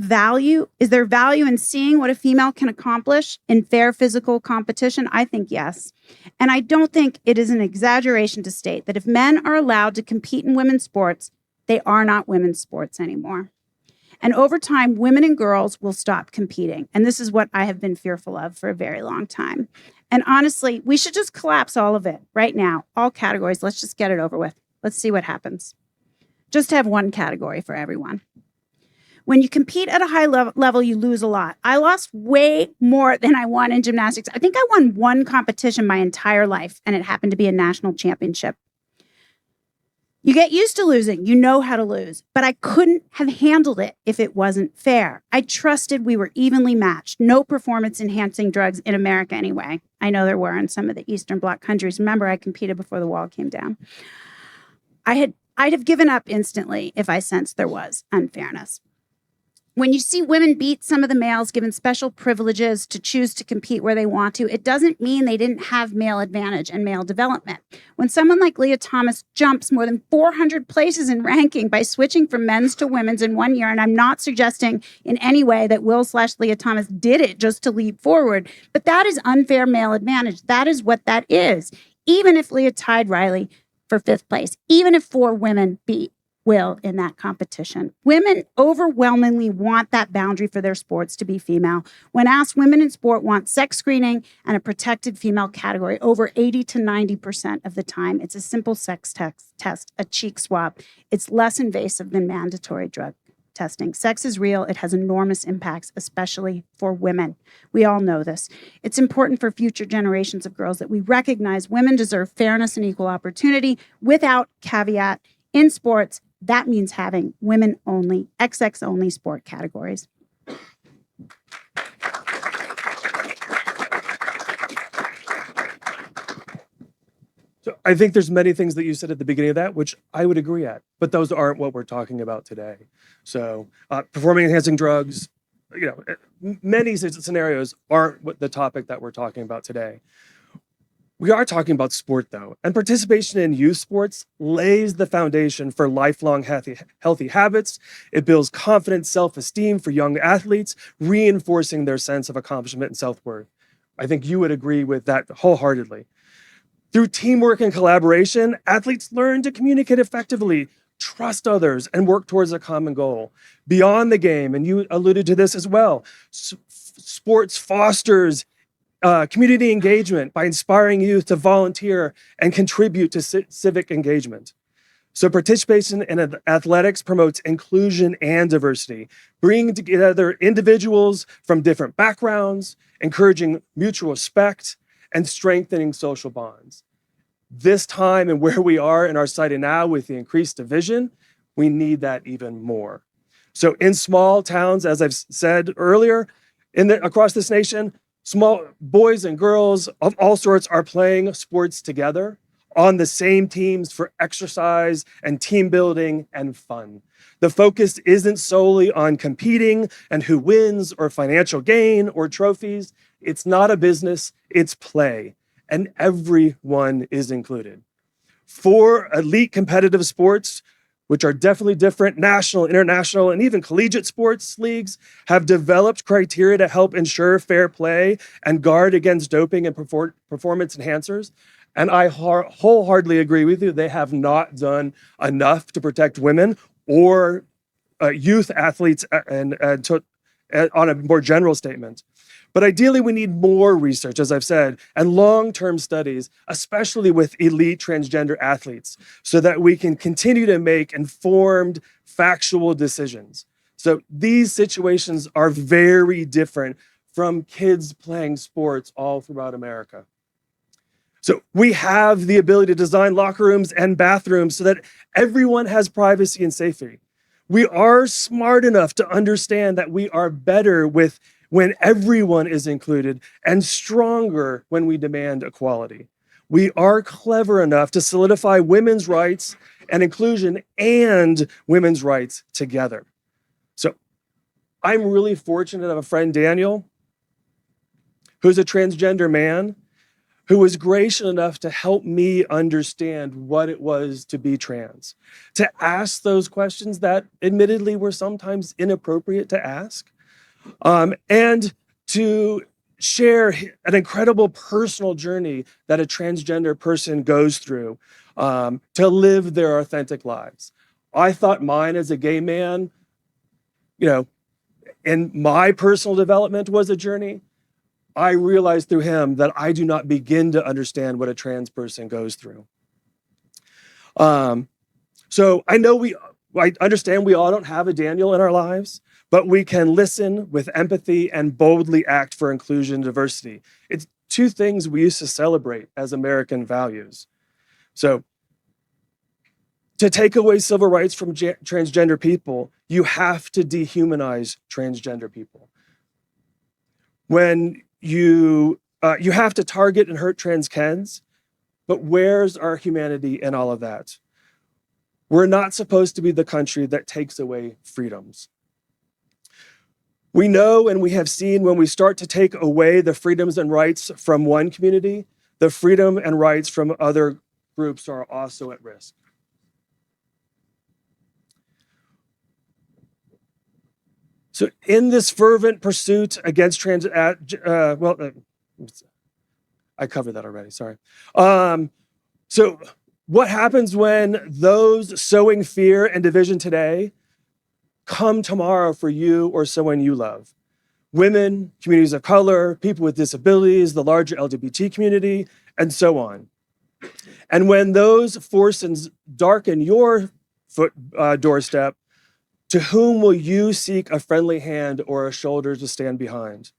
value in seeing what a female can accomplish in fair physical competition? I think yes. And I don't think it is an exaggeration to state that if men are allowed to compete in women's sports, they are not women's sports anymore. And over time, women and girls will stop competing. And this is what I have been fearful of for a very long time. And honestly, we should just collapse all of it right now, all categories. Let's just get it over with. Let's see what happens. Just have one category for everyone. When you compete at a high level, you lose a lot. I lost way more than I won in gymnastics. I think I won one competition my entire life, and it happened to be a national championship. You get used to losing. You know how to lose. But I couldn't have handled it if it wasn't fair. I trusted we were evenly matched. No performance-enhancing drugs in America anyway. I know there were in some of the Eastern Bloc countries. Remember, I competed before the wall came down. I'd have given up instantly if I sensed there was unfairness. When you see women beat some of the males given special privileges to choose to compete where they want to, it doesn't mean they didn't have male advantage and male development. When someone like Leah Thomas jumps more than 400 places in ranking by switching from men's to women's in 1 year, and I'm not suggesting in any way that Will/Leah Thomas did it just to leap forward, but that is unfair male advantage. That is what that is. Even if Leah tied Riley for 5th place, even if 4 women beat Will in that competition. Women overwhelmingly want that boundary for their sports to be female. When asked, women in sport want sex screening and a protected female category over 80 to 90% of the time. It's a simple sex test, a cheek swab. It's less invasive than mandatory drug testing. Sex is real. It has enormous impacts, especially for women. We all know this. It's important for future generations of girls that we recognize women deserve fairness and equal opportunity without caveat. In sports, that means having women-only, XX-only sport categories. So I think there's many things that you said at the beginning of that, which I would agree at, but those aren't what we're talking about today. So performance-enhancing drugs, many scenarios aren't what the topic that we're talking about today. We are talking about sport, though, and participation in youth sports lays the foundation for lifelong healthy habits. It builds confidence, self-esteem for young athletes, reinforcing their sense of accomplishment and self-worth. I think you would agree with that wholeheartedly. Through teamwork and collaboration, athletes learn to communicate effectively, trust others, and work towards a common goal. Beyond the game, and you alluded to this as well, sports fosters community engagement by inspiring youth to volunteer and contribute to civic engagement. So participation in athletics promotes inclusion and diversity, bringing together individuals from different backgrounds, encouraging mutual respect, and strengthening social bonds. This time and where we are in our society now with the increased division, we need that even more. So in small towns, as I've said earlier, across this nation, small boys and girls of all sorts are playing sports together on the same teams for exercise and team building and fun. The focus isn't solely on competing and who wins or financial gain or trophies. It's not a business, it's play, and everyone is included. For elite competitive sports, which are definitely different, national, international, and even collegiate sports leagues have developed criteria to help ensure fair play and guard against doping and performance enhancers. And I wholeheartedly agree with you. They have not done enough to protect women or youth athletes on a more general statement. But ideally, we need more research, as I've said, and long-term studies, especially with elite transgender athletes, so that we can continue to make informed, factual decisions. So these situations are very different from kids playing sports all throughout America. So we have the ability to design locker rooms and bathrooms so that everyone has privacy and safety. We are smart enough to understand that we are better when everyone is included and stronger when we demand equality. We are clever enough to solidify women's rights and inclusion and women's rights together. So I'm really fortunate to have a friend, Daniel, who's a transgender man, who was gracious enough to help me understand what it was to be trans, to ask those questions that admittedly were sometimes inappropriate to ask, and to share an incredible personal journey that a transgender person goes through to live their authentic lives. I thought mine as a gay man, in my personal development was a journey. I realized through him that I do not begin to understand what a trans person goes through. So I understand we all don't have a Daniel in our lives, but we can listen with empathy and boldly act for inclusion and diversity. It's two things we used to celebrate as American values. So to take away civil rights from transgender people, you have to dehumanize transgender people. When you have to target and hurt trans kids, but where's our humanity in all of that? We're not supposed to be the country that takes away freedoms. We know and we have seen when we start to take away the freedoms and rights from one community, the freedom and rights from other groups are also at risk. So in this fervent pursuit against I covered that already, sorry. So what happens when those sowing fear and division today come tomorrow for you or someone you love? Women, communities of color, people with disabilities, the larger LGBT community, and so on. And when those forces darken your doorstep, to whom will you seek a friendly hand or a shoulder to stand behind?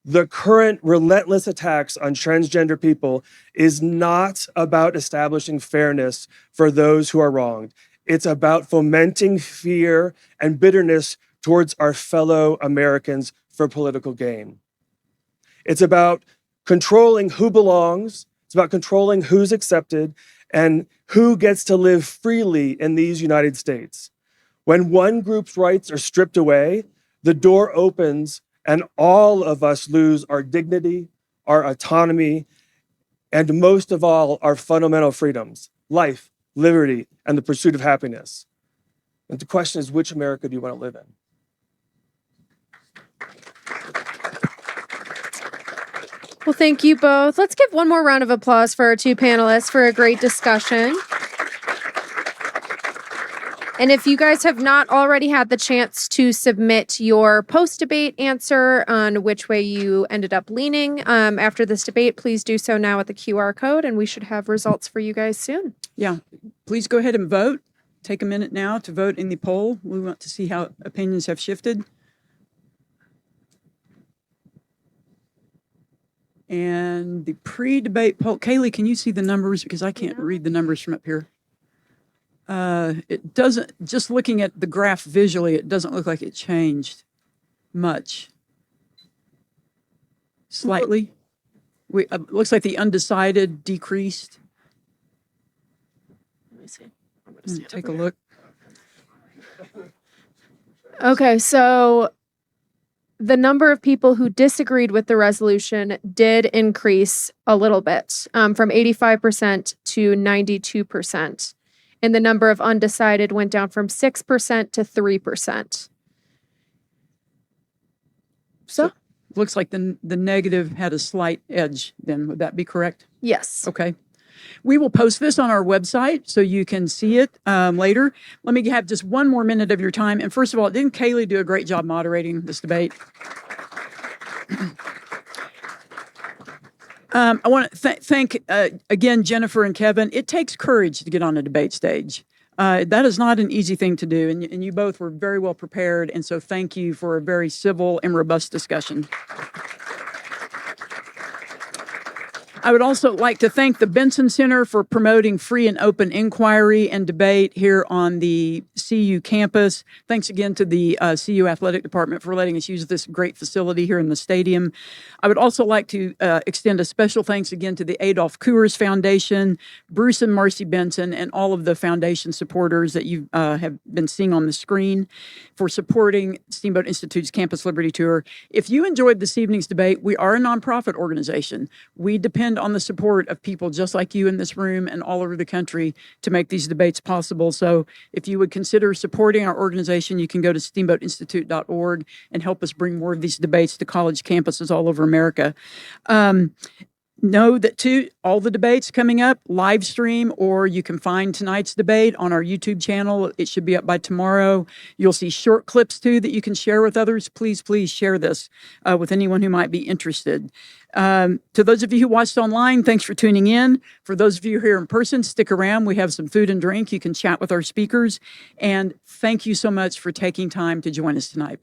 The current relentless attacks on transgender people is not about establishing fairness for those who are wronged. It's about fomenting fear and bitterness towards our fellow Americans for political gain. It's about controlling who belongs. It's about controlling who's accepted and who gets to live freely in these United States. When one group's rights are stripped away, the door opens and all of us lose our dignity, our autonomy, and most of all, our fundamental freedoms, life, liberty, and the pursuit of happiness. And the question is, which America do you want to live in? Well, thank you both. Let's give one more round of applause for our two panelists for a great discussion. And if you guys have not already had the chance to submit your post-debate answer on which way you ended up leaning after this debate, please do so now with the QR code, and we should have results for you guys soon. Yeah, please go ahead and vote. Take a minute now to vote in the poll. We want to see how opinions have shifted. And the pre-debate poll, Kaylee, can you see the numbers? Because I can't read the numbers from up here. It doesn't, just looking at the graph visually, it doesn't look like it changed much. Slightly. Looks like the undecided decreased. Let me see. I'm gonna see Take a look. Okay, so the number of people who disagreed with the resolution did increase a little bit, from 85% to 92%. And the number of undecided went down from 6% to 3%. So looks like the negative had a slight edge then. Would that be correct? yes. Okay. We will post this on our website so you can see it later. Let me have just one more minute of your time. And first of all, didn't Kaylee do a great job moderating this debate? I want to thank again Jennifer and Kevin. It takes courage to get on a debate stage. That is not an easy thing to do, and you both were very well prepared, and so thank you for a very civil and robust discussion. I would also like to thank the Benson Center for promoting free and open inquiry and debate here on the CU campus. Thanks again to the CU Athletic Department for letting us use this great facility here in the stadium. I would also like to extend a special thanks again to the Adolph Coors Foundation, Bruce and Marcy Benson, and all of the foundation supporters that you have been seeing on the screen for supporting Steamboat Institute's Campus Liberty Tour. If you enjoyed this evening's debate, we are a nonprofit organization. We depend on the support of people just like you in this room and all over the country to make these debates possible. So if you would consider supporting our organization, you can go to steamboatinstitute.org and help us bring more of these debates to college campuses all over America. Know that too, all the debates coming up, live stream, or you can find tonight's debate on our YouTube channel. It should be up by tomorrow. You'll see short clips too that you can share with others. Please share this with anyone who might be interested. To those of you who watched online, thanks for tuning in. For those of you here in person, stick around. We have some food and drink. You can chat with our speakers. And thank you so much for taking time to join us tonight.